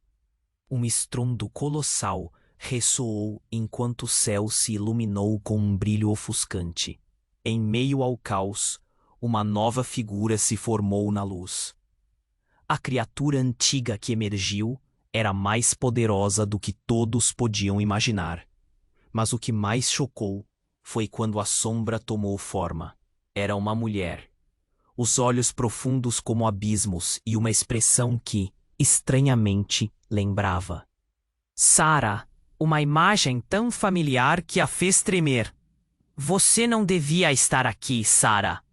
Um estrondo colossal ressoou enquanto o céu se iluminou com um brilho ofuscante. Em meio ao caos, uma nova figura se formou na luz. A criatura antiga que emergiu era mais poderosa do que todos podiam imaginar. Mas o que mais chocou foi quando a sombra tomou forma. Era uma mulher. Os olhos profundos como abismos e uma expressão que, estranhamente, lembrava Sarah, uma imagem tão familiar que a fez tremer. Você não devia estar aqui, Sarah.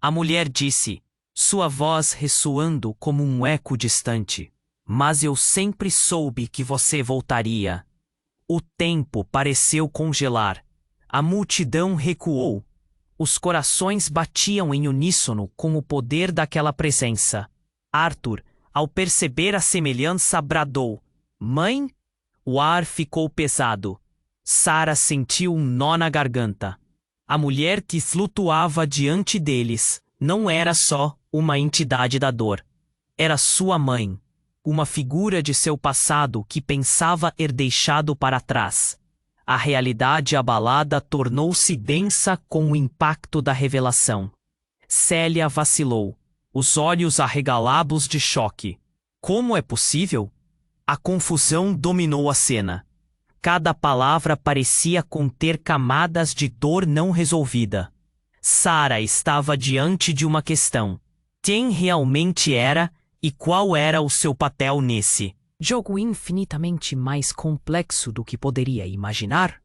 A mulher disse, sua voz ressoando como um eco distante. Mas eu sempre soube que você voltaria. O tempo pareceu congelar. A multidão recuou. Os corações batiam em uníssono com o poder daquela presença. Arthur, ao perceber a semelhança, bradou: Mãe? O ar ficou pesado. Sarah sentiu um nó na garganta. A mulher que flutuava diante deles não era só uma entidade da dor. Era sua mãe, uma figura de seu passado que pensava ter deixado para trás. A realidade abalada tornou-se densa com o impacto da revelação. Célia vacilou, os olhos arregalados de choque. Como é possível? A confusão dominou a cena. Cada palavra parecia conter camadas de dor não resolvida. Sarah estava diante de uma questão. Quem realmente era e qual era o seu papel nesse jogo infinitamente mais complexo do que poderia imaginar?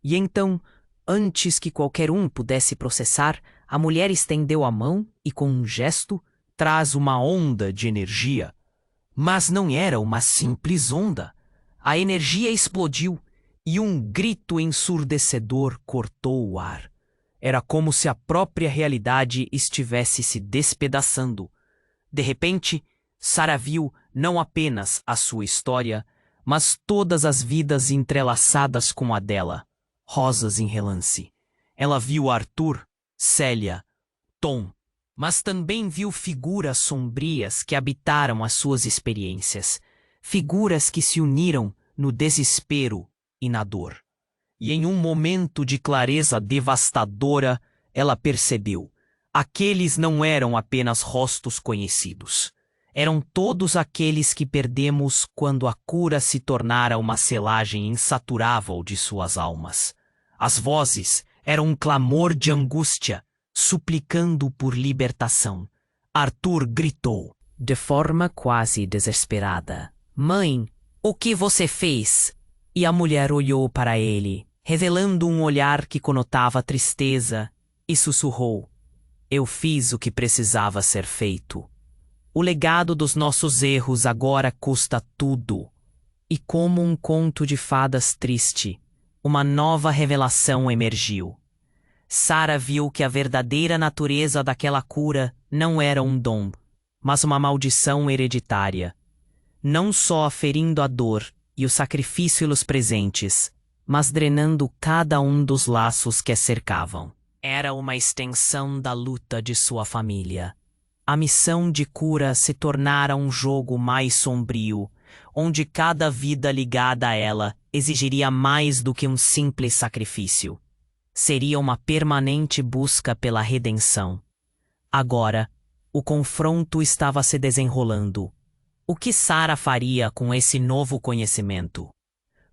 E então, antes que qualquer um pudesse processar, a mulher estendeu a mão e, com um gesto, traz uma onda de energia. Mas não era uma simples onda. A energia explodiu e um grito ensurdecedor cortou o ar. Era como se a própria realidade estivesse se despedaçando. De repente, Sarah viu não apenas a sua história, mas todas as vidas entrelaçadas com a dela, rosas em relance. Ela viu Arthur, Célia, Tom, mas também viu figuras sombrias que habitaram as suas experiências, figuras que se uniram no desespero e na dor. E em um momento de clareza devastadora, ela percebeu: aqueles não eram apenas rostos conhecidos. Eram todos aqueles que perdemos quando a cura se tornara uma selagem insaturável de suas almas. As vozes eram um clamor de angústia, suplicando por libertação. Arthur gritou, de forma quase desesperada: "Mãe, o que você fez?" E a mulher olhou para ele, revelando um olhar que conotava tristeza, e sussurrou: "Eu fiz o que precisava ser feito. O legado dos nossos erros agora custa tudo." E como um conto de fadas triste, uma nova revelação emergiu. Sarah viu que a verdadeira natureza daquela cura não era um dom, mas uma maldição hereditária, não só aferindo a dor e o sacrifício pelos presentes, mas drenando cada um dos laços que a cercavam. Era uma extensão da luta de sua família. A missão de cura se tornara um jogo mais sombrio, onde cada vida ligada a ela exigiria mais do que um simples sacrifício. Seria uma permanente busca pela redenção. Agora, o confronto estava se desenrolando. O que Sarah faria com esse novo conhecimento?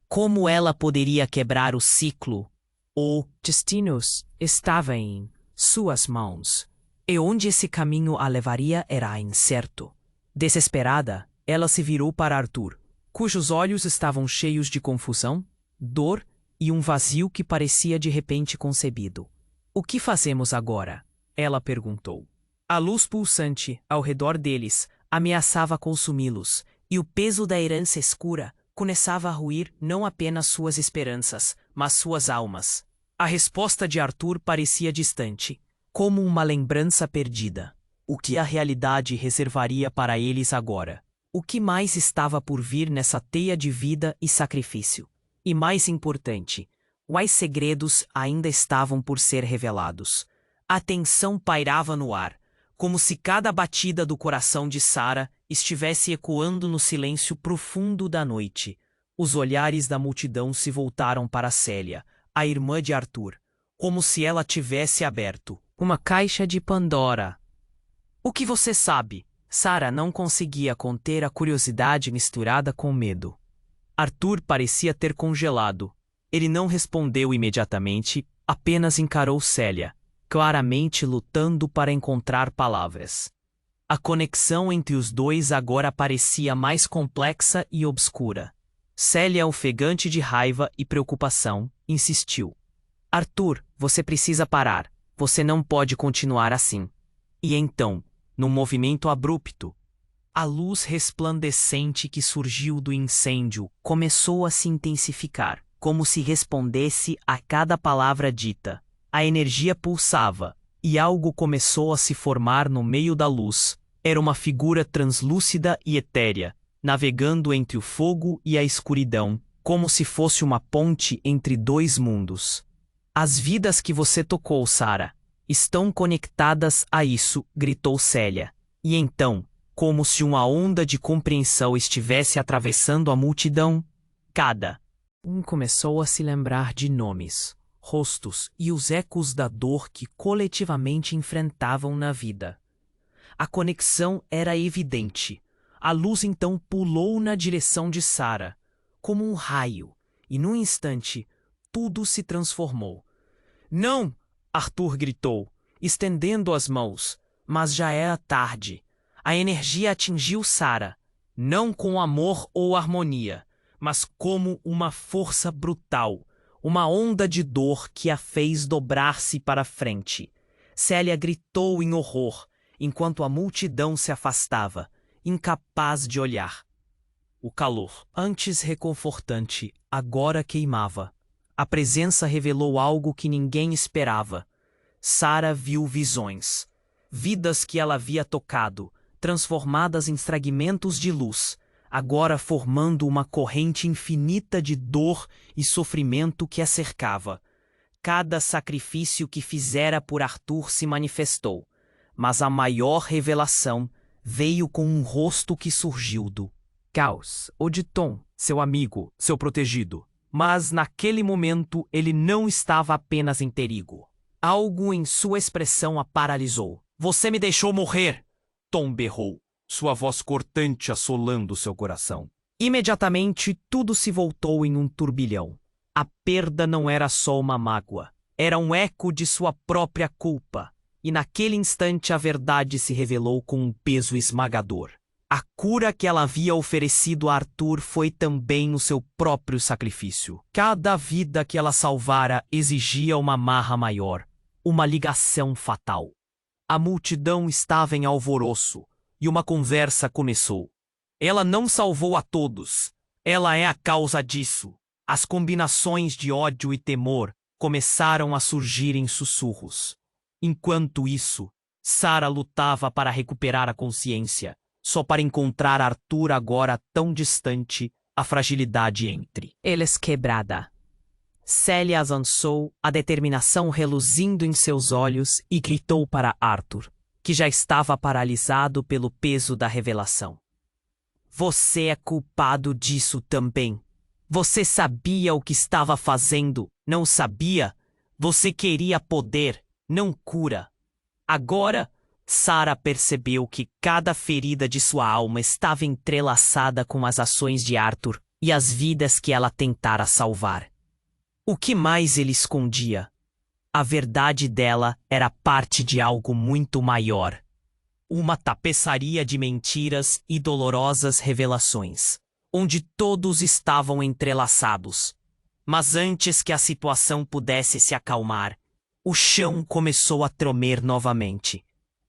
Como ela poderia quebrar o ciclo? O destino estava em suas mãos, e onde esse caminho a levaria era incerto. Desesperada, ela se virou para Arthur, cujos olhos estavam cheios de confusão, dor e um vazio que parecia de repente concebido. "O que fazemos agora?" ela perguntou. A luz pulsante ao redor deles ameaçava consumi-los, e o peso da herança escura começava a ruir não apenas suas esperanças, mas suas almas. A resposta de Arthur parecia distante, como uma lembrança perdida. O que a realidade reservaria para eles agora? O que mais estava por vir nessa teia de vida e sacrifício? E mais importante, quais segredos ainda estavam por ser revelados? A tensão pairava no ar, como se cada batida do coração de Sarah estivesse ecoando no silêncio profundo da noite. Os olhares da multidão se voltaram para Célia, a irmã de Arthur, como se ela tivesse aberto uma caixa de Pandora. "O que você sabe?" Sarah não conseguia conter a curiosidade misturada com medo. Arthur parecia ter congelado. Ele não respondeu imediatamente, apenas encarou Célia, claramente lutando para encontrar palavras. A conexão entre os dois agora parecia mais complexa e obscura. Célia, ofegante de raiva e preocupação, insistiu: "Arthur, você precisa parar. Você não pode continuar assim." E então, num movimento abrupto, a luz resplandecente que surgiu do incêndio começou a se intensificar, como se respondesse a cada palavra dita. A energia pulsava, e algo começou a se formar no meio da luz. Era uma figura translúcida e etérea, navegando entre o fogo e a escuridão, como se fosse uma ponte entre dois mundos. "As vidas que você tocou, Sarah, estão conectadas a isso", gritou Célia. E então, como se uma onda de compreensão estivesse atravessando a multidão, cada um começou a se lembrar de nomes, rostos e os ecos da dor que coletivamente enfrentavam na vida. A conexão era evidente. A luz então pulou na direção de Sarah, como um raio, e num instante, tudo se transformou. "Não!" Arthur gritou, estendendo as mãos, mas já era tarde. A energia atingiu Sarah, não com amor ou harmonia, mas como uma força brutal, uma onda de dor que a fez dobrar-se para frente. Célia gritou em horror, enquanto a multidão se afastava, incapaz de olhar. O calor, antes reconfortante, agora queimava. A presença revelou algo que ninguém esperava. Sara viu visões. Vidas que ela havia tocado, transformadas em fragmentos de luz, agora formando uma corrente infinita de dor e sofrimento que a cercava. Cada sacrifício que fizera por Arthur se manifestou, mas a maior revelação veio com um rosto que surgiu do caos, ou de Tom, seu amigo, seu protegido. Mas naquele momento ele não estava apenas em perigo. Algo em sua expressão a paralisou. Você me deixou morrer! Tom berrou, sua voz cortante assolando seu coração. Imediatamente tudo se voltou em um turbilhão. A perda não era só uma mágoa, era um eco de sua própria culpa. E naquele instante a verdade se revelou com um peso esmagador. A cura que ela havia oferecido a Arthur foi também o seu próprio sacrifício. Cada vida que ela salvara exigia uma amarra maior, uma ligação fatal. A multidão estava em alvoroço, e uma conversa começou. Ela não salvou a todos. Ela é a causa disso. As combinações de ódio e temor começaram a surgir em sussurros. Enquanto isso, Sara lutava para recuperar a consciência, só para encontrar Arthur agora tão distante, a fragilidade entre eles quebrada. Célia avançou, a determinação reluzindo em seus olhos, e gritou para Arthur, que já estava paralisado pelo peso da revelação. Você é culpado disso também. Você sabia o que estava fazendo, não sabia? Você queria poder, não cura. Agora, Sara percebeu que cada ferida de sua alma estava entrelaçada com as ações de Arthur e as vidas que ela tentara salvar. O que mais ele escondia? A verdade dela era parte de algo muito maior. Uma tapeçaria de mentiras e dolorosas revelações, onde todos estavam entrelaçados. Mas antes que a situação pudesse se acalmar, o chão começou a tremer novamente.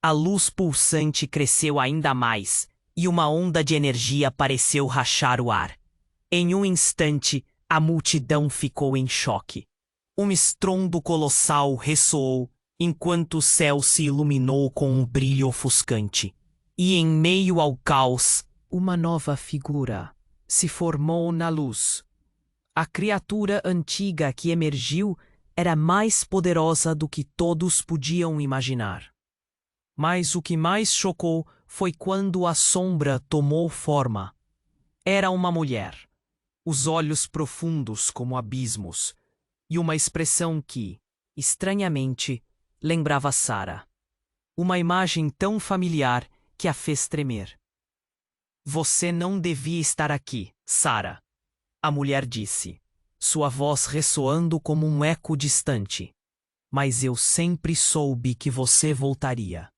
A luz pulsante cresceu ainda mais, e uma onda de energia pareceu rachar o ar. Em um instante, a multidão ficou em choque. Um estrondo colossal ressoou, enquanto o céu se iluminou com um brilho ofuscante. E em meio ao caos, uma nova figura se formou na luz. A criatura antiga que emergiu era mais poderosa do que todos podiam imaginar. Mas o que mais chocou foi quando a sombra tomou forma. Era uma mulher, os olhos profundos como abismos, e uma expressão que, estranhamente, lembrava Sara. Uma imagem tão familiar que a fez tremer. Você não devia estar aqui, Sara, a mulher disse, sua voz ressoando como um eco distante. Mas eu sempre soube que você voltaria.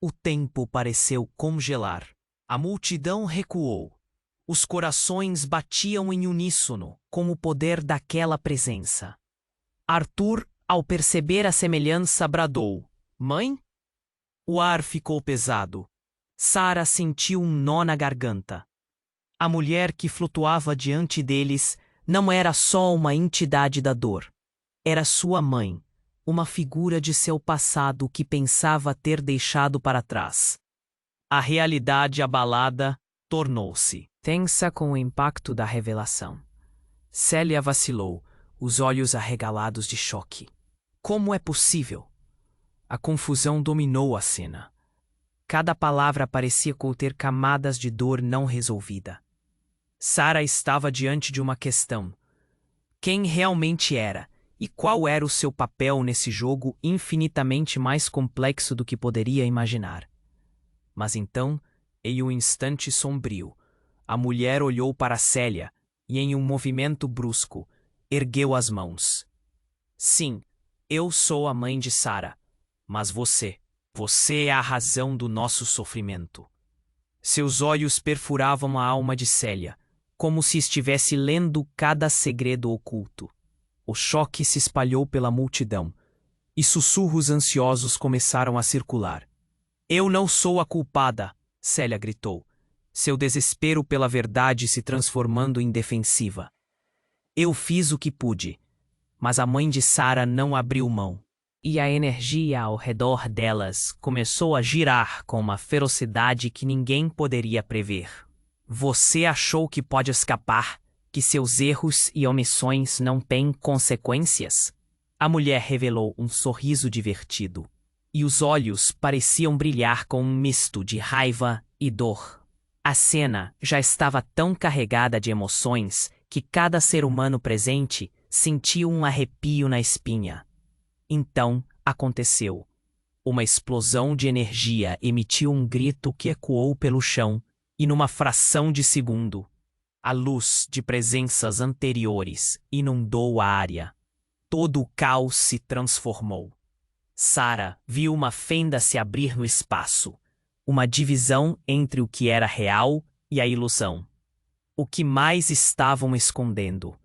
O tempo pareceu congelar. A multidão recuou. Os corações batiam em uníssono com o poder daquela presença. Arthur, ao perceber a semelhança, bradou: Mãe? O ar ficou pesado. Sara sentiu um nó na garganta. A mulher que flutuava diante deles não era só uma entidade da dor. Era sua mãe, uma figura de seu passado que pensava ter deixado para trás. A realidade abalada tornou-se tensa com o impacto da revelação. Célia vacilou, os olhos arregalados de choque. Como é possível? A confusão dominou a cena. Cada palavra parecia conter camadas de dor não resolvida. Sara estava diante de uma questão. Quem realmente era? E qual era o seu papel nesse jogo infinitamente mais complexo do que poderia imaginar? Mas então, em um instante sombrio, a mulher olhou para Célia e, em um movimento brusco, ergueu as mãos. Sim, eu sou a mãe de Sara, mas você é a razão do nosso sofrimento. Seus olhos perfuravam a alma de Célia, como se estivesse lendo cada segredo oculto. O choque se espalhou pela multidão, e sussurros ansiosos começaram a circular. Eu não sou a culpada, Célia gritou. seu desespero pela verdade se transformando em defensiva. Eu fiz o que pude, mas a mãe de Sarah não abriu mão. E a energia ao redor delas começou a girar com uma ferocidade que ninguém poderia prever. Você achou que pode escapar, que seus erros e omissões não têm consequências? A mulher revelou um sorriso divertido, e os olhos pareciam brilhar com um misto de raiva e dor. A cena já estava tão carregada de emoções que cada ser humano presente sentiu um arrepio na espinha. Então, aconteceu. Uma explosão de energia emitiu um grito que ecoou pelo chão, e numa fração de segundo, a luz de presenças anteriores inundou a área. Todo o caos se transformou. Sarah viu uma fenda se abrir no espaço, uma divisão entre o que era real e a ilusão. O que mais estavam escondendo?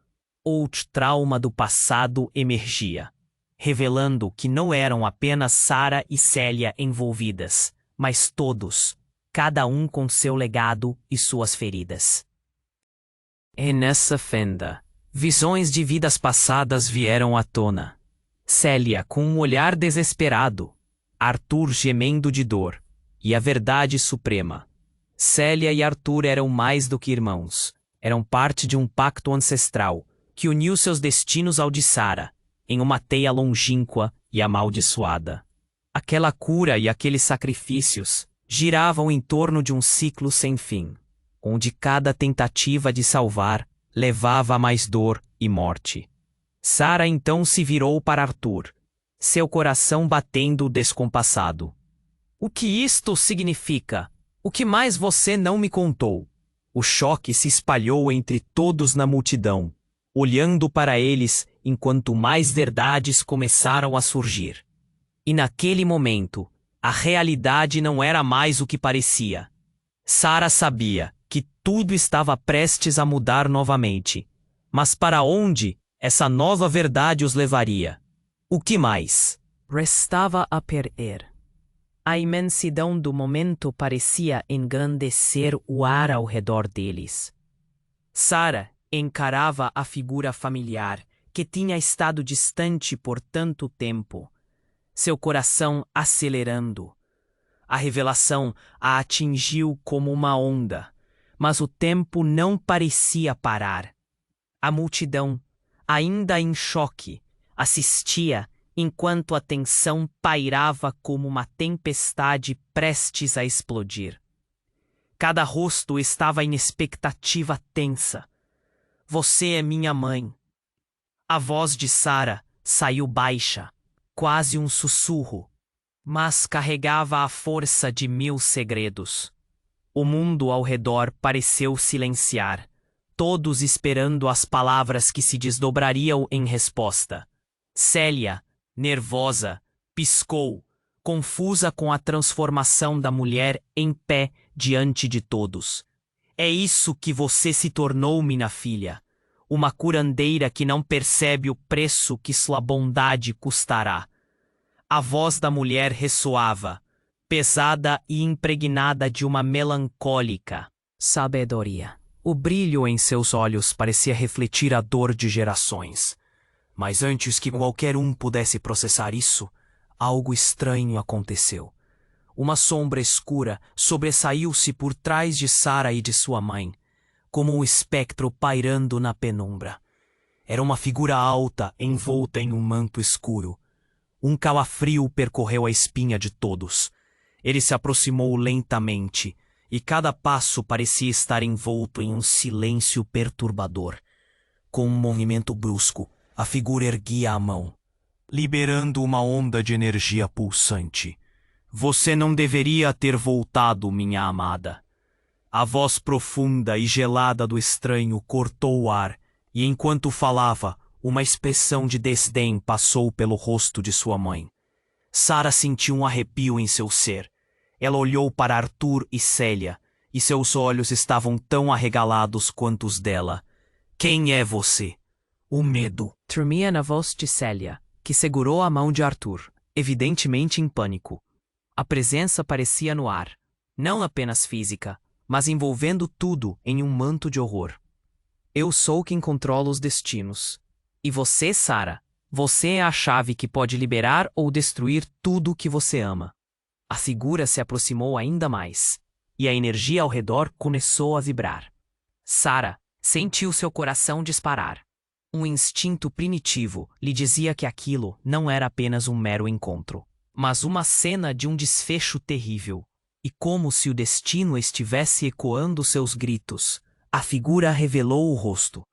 Outro trauma do passado emergia, revelando que não eram apenas Sarah e Célia envolvidas, mas todos, cada um com seu legado e suas feridas. E nessa fenda, visões de vidas passadas vieram à tona. Célia com um olhar desesperado, Arthur gemendo de dor, e a verdade suprema. Célia e Arthur eram mais do que irmãos, eram parte de um pacto ancestral que uniu seus destinos ao de Sarah, em uma teia longínqua e amaldiçoada. Aquela cura e aqueles sacrifícios giravam em torno de um ciclo sem fim, onde cada tentativa de salvar levava a mais dor e morte. Sarah então se virou para Arthur, seu coração batendo descompassado. O que isto significa? O que mais você não me contou? O choque se espalhou entre todos na multidão, olhando para eles enquanto mais verdades começaram a surgir. E naquele momento, a realidade não era mais o que parecia. Sarah sabia que tudo estava prestes a mudar novamente. Mas para onde essa nova verdade os levaria? O que mais restava a perder? A imensidão do momento parecia engrandecer o ar ao redor deles. Sarah encarava a figura familiar que tinha estado distante por tanto tempo, seu coração acelerando. A revelação a atingiu como uma onda, mas o tempo não parecia parar. A multidão, ainda em choque, assistia enquanto a tensão pairava como uma tempestade prestes a explodir. Cada rosto estava em expectativa tensa. Você é minha mãe. A voz de Sarah saiu baixa, quase um sussurro, mas carregava a força de 1000 segredos. O mundo ao redor pareceu silenciar, todos esperando as palavras que se desdobrariam em resposta. Célia, nervosa, piscou, confusa com a transformação da mulher em pé diante de todos. É isso que você se tornou, minha filha. Uma curandeira que não percebe o preço que sua bondade custará. A voz da mulher ressoava, pesada e impregnada de uma melancólica sabedoria. O brilho em seus olhos parecia refletir a dor de gerações. Mas antes que qualquer um pudesse processar isso, algo estranho aconteceu. Uma sombra escura sobressaiu-se por trás de Sarah e de sua mãe, como um espectro pairando na penumbra. Era uma figura alta, envolta em um manto escuro. Um calafrio percorreu a espinha de todos. Ele se aproximou lentamente, e cada passo parecia estar envolto em um silêncio perturbador. Com um movimento brusco, a figura erguia a mão, liberando uma onda de energia pulsante. Você não deveria ter voltado, minha amada. A voz profunda e gelada do estranho cortou o ar, e enquanto falava, uma expressão de desdém passou pelo rosto de sua mãe. Sarah sentiu um arrepio em seu ser. Ela olhou para Arthur e Célia, e seus olhos estavam tão arregalados quanto os dela. Quem é você? O medo tremia na voz de Célia, que segurou a mão de Arthur, evidentemente em pânico. A presença parecia no ar, não apenas física, mas envolvendo tudo em um manto de horror. Eu sou quem controla os destinos. E você, Sarah, você é a chave que pode liberar ou destruir tudo o que você ama. A figura se aproximou ainda mais, e a energia ao redor começou a vibrar. Sarah sentiu seu coração disparar. Um instinto primitivo lhe dizia que aquilo não era apenas um mero encontro, mas uma cena de um desfecho terrível. E como se o destino estivesse ecoando seus gritos, a figura revelou o rosto.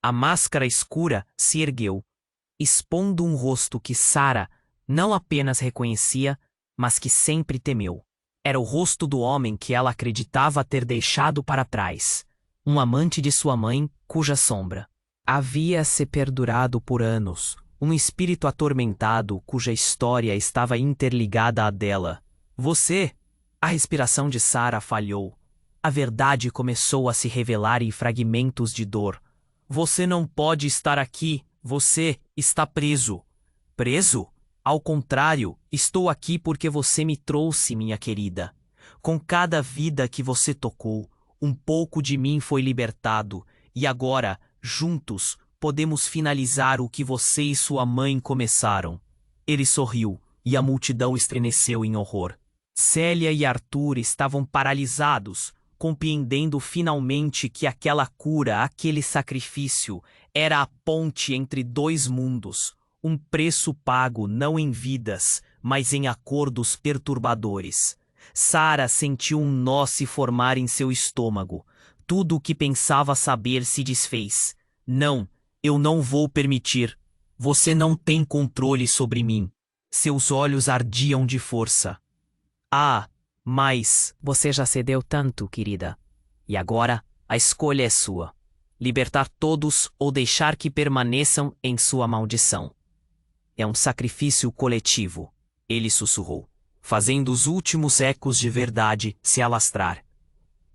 A máscara escura se ergueu, expondo um rosto que Sarah não apenas reconhecia, mas que sempre temeu. Era o rosto do homem que ela acreditava ter deixado para trás, um amante de sua mãe, cuja sombra havia se perdurado por anos, um espírito atormentado cuja história estava interligada à dela. Você... A respiração de Sarah falhou. A verdade começou a se revelar em fragmentos de dor. Você não pode estar aqui. Você está preso. Preso? Ao contrário, estou aqui porque você me trouxe, minha querida. Com cada vida que você tocou, um pouco de mim foi libertado. E agora, juntos, podemos finalizar o que você e sua mãe começaram. Ele sorriu, e a multidão estremeceu em horror. Célia e Arthur estavam paralisados, compreendendo finalmente que aquela cura, aquele sacrifício, era a ponte entre dois mundos, um preço pago não em vidas, mas em acordos perturbadores. Sarah sentiu um nó se formar em seu estômago. Tudo o que pensava saber se desfez. Não, eu não vou permitir. Você não tem controle sobre mim. Seus olhos ardiam de força. Ah, mas você já cedeu tanto, querida. E agora, a escolha é sua. Libertar todos ou deixar que permaneçam em sua maldição. É um sacrifício coletivo, ele sussurrou, fazendo os últimos ecos de verdade se alastrar.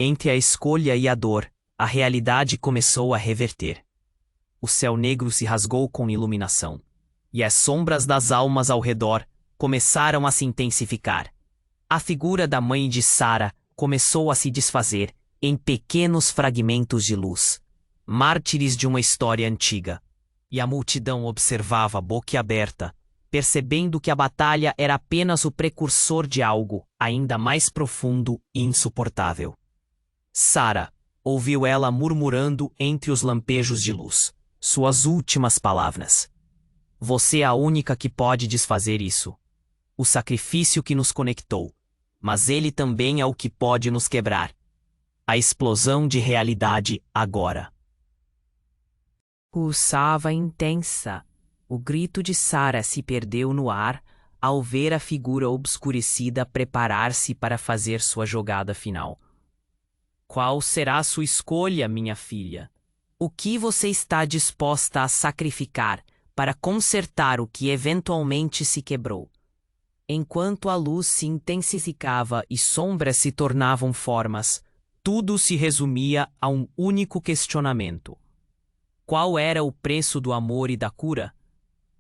Entre a escolha e a dor, a realidade começou a reverter. O céu negro se rasgou com iluminação, e as sombras das almas ao redor começaram a se intensificar. A figura da mãe de Sarah começou a se desfazer em pequenos fragmentos de luz, mártires de uma história antiga. E a multidão observava boquiaberta, percebendo que a batalha era apenas o precursor de algo ainda mais profundo e insuportável. Sarah ouviu ela murmurando entre os lampejos de luz, suas últimas palavras. Você é a única que pode desfazer isso. O sacrifício que nos conectou, mas ele também é o que pode nos quebrar. A explosão de realidade agora. Pulsava intensa. O grito de Sarah se perdeu no ar ao ver a figura obscurecida preparar-se para fazer sua jogada final. Qual será sua escolha, minha filha? O que você está disposta a sacrificar para consertar o que eventualmente se quebrou? Enquanto a luz se intensificava e sombras se tornavam formas, tudo se resumia a um único questionamento. Qual era o preço do amor e da cura?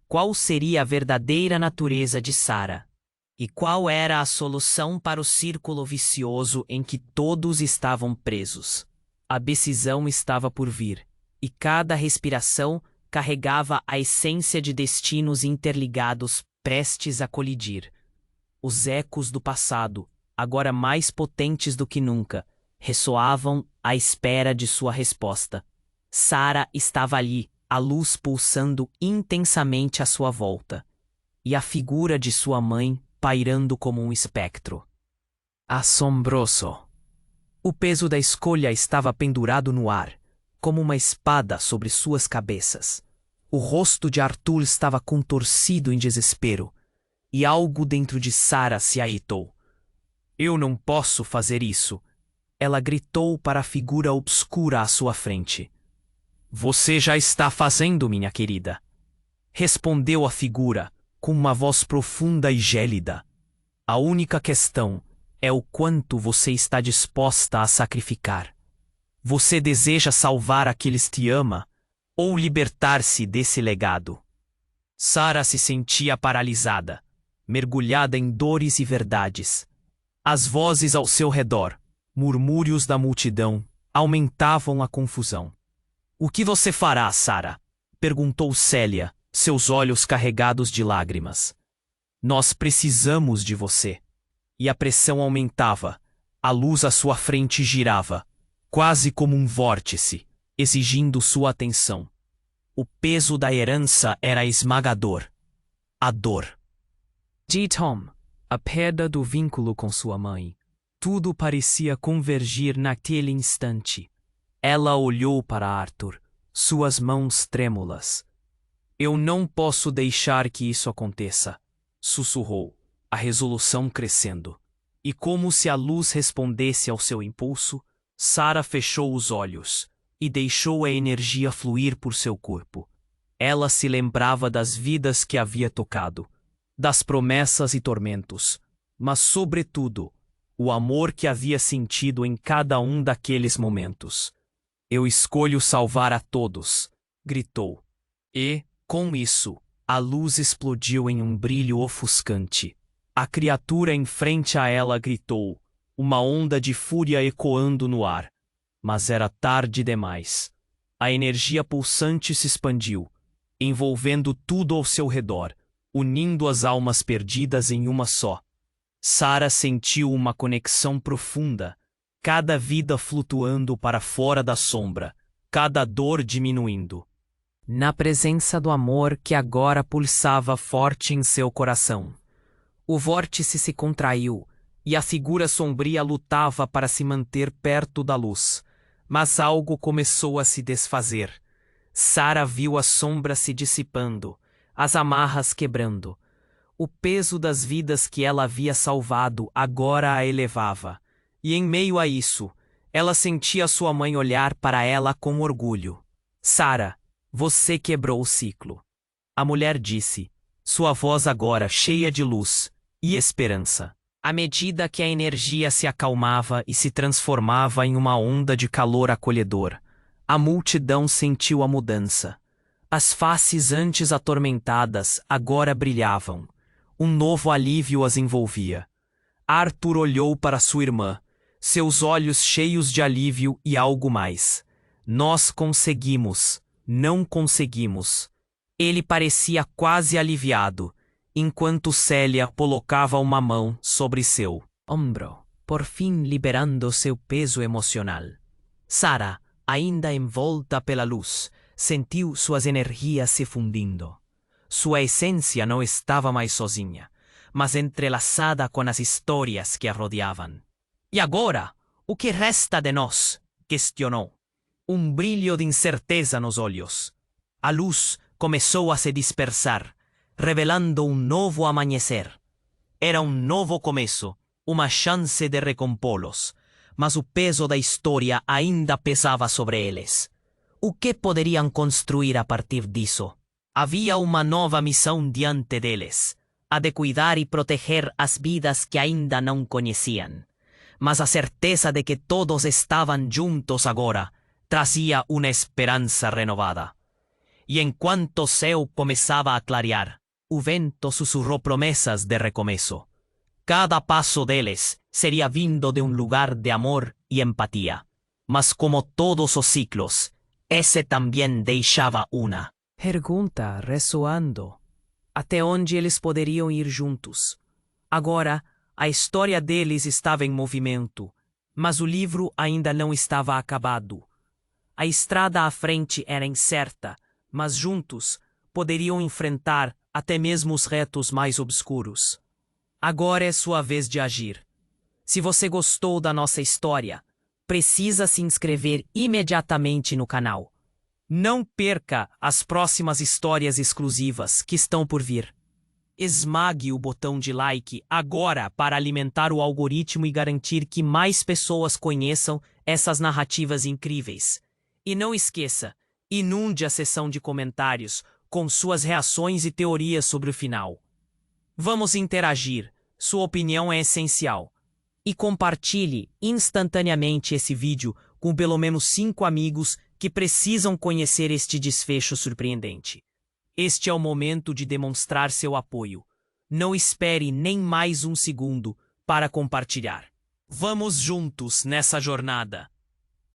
Qual seria a verdadeira natureza de Sarah? E qual era a solução para o círculo vicioso em que todos estavam presos? A decisão estava por vir, e cada respiração carregava a essência de destinos interligados prestes a colidir. Os ecos do passado, agora mais potentes do que nunca, ressoavam à espera de sua resposta. Sarah estava ali, a luz pulsando intensamente à sua volta, e a figura de sua mãe pairando como um espectro. Assombroso. O peso da escolha estava pendurado no ar, como uma espada sobre suas cabeças. O rosto de Arthur estava contorcido em desespero, e algo dentro de Sarah se irritou. Eu não posso fazer isso, ela gritou para a figura obscura à sua frente. Você já está fazendo, minha querida, respondeu a figura, com uma voz profunda e gélida. A única questão é o quanto você está disposta a sacrificar. Você deseja salvar aqueles que ama ou libertar-se desse legado? Sarah se sentia paralisada, mergulhada em dores e verdades. As vozes ao seu redor, Murmúrios da multidão aumentavam a confusão. O que você fará, Sara? Perguntou Célia, seus olhos carregados de lágrimas. Nós precisamos de você. E a pressão aumentava. A luz à sua frente girava, quase como um vórtice, exigindo sua atenção. O peso da herança era esmagador. A dor. De Tom, a perda do vínculo com sua mãe. Tudo parecia convergir naquele instante. Ela olhou para Arthur, suas mãos trêmulas. Eu não posso deixar que isso aconteça, sussurrou, a resolução crescendo. E como se a luz respondesse ao seu impulso, Sara fechou os olhos e deixou a energia fluir por seu corpo. Ela se lembrava das vidas que havia tocado, das promessas e tormentos, mas, sobretudo, o amor que havia sentido em cada um daqueles momentos. Eu escolho salvar a todos, gritou. E, com isso, a luz explodiu em um brilho ofuscante. A criatura em frente a ela gritou, uma onda de fúria ecoando no ar. Mas era tarde demais. A energia pulsante se expandiu, envolvendo tudo ao seu redor, unindo as almas perdidas em uma só. Sara sentiu uma conexão profunda, cada vida flutuando para fora da sombra, cada dor diminuindo. Na presença do amor que agora pulsava forte em seu coração. O vórtice se contraiu, e a figura sombria lutava para se manter perto da luz. Mas algo começou a se desfazer. Sara viu a sombra se dissipando, as amarras quebrando. O peso das vidas que ela havia salvado agora a elevava. E em meio a isso, ela sentia sua mãe olhar para ela com orgulho. Sara, você quebrou o ciclo. A mulher disse, sua voz agora cheia de luz e esperança. À medida que a energia se acalmava e se transformava em uma onda de calor acolhedor, a multidão sentiu a mudança. As faces antes atormentadas agora brilhavam. Um novo alívio as envolvia. Arthur olhou para sua irmã, seus olhos cheios de alívio e algo mais. Nós conseguimos, não conseguimos. Ele parecia quase aliviado, enquanto Célia colocava uma mão sobre seu ombro, por fim liberando seu peso emocional. Sara, ainda envolta pela luz, sentiu suas energias se fundindo. Sua essência não estava mais sozinha, mas entrelaçada com as histórias que a rodeavam. E agora, o que resta de nós? Questionou. Um brilho de incerteza nos olhos. A luz começou a se dispersar, revelando um novo amanhecer. Era um novo começo, uma chance de recompô-los, mas o peso da história ainda pesava sobre eles. O que poderiam construir a partir disso? Havia uma nova missão diante deles, a de cuidar e proteger as vidas que ainda não conheciam. Mas a certeza de que todos estavam juntos agora trazia uma esperança renovada. E enquanto o céu começava a clarear, o vento sussurrou promessas de recomeço. Cada passo deles seria vindo de um lugar de amor e empatia. Mas como todos os ciclos, esse também deixava uma pergunta ressoando. Até onde eles poderiam ir juntos? Agora, a história deles estava em movimento, mas o livro ainda não estava acabado. A estrada à frente era incerta, mas juntos poderiam enfrentar até mesmo os retos mais obscuros. Agora é sua vez de agir. Se você gostou da nossa história, precisa se inscrever imediatamente no canal. Não perca as próximas histórias exclusivas que estão por vir. Esmague o botão de like agora para alimentar o algoritmo e garantir que mais pessoas conheçam essas narrativas incríveis. E não esqueça, inunde a seção de comentários com suas reações e teorias sobre o final. Vamos interagir, sua opinião é essencial. E compartilhe instantaneamente esse vídeo com pelo menos 5 amigos que precisam conhecer este desfecho surpreendente. Este é o momento de demonstrar seu apoio. Não espere nem mais um segundo para compartilhar. Vamos juntos nessa jornada.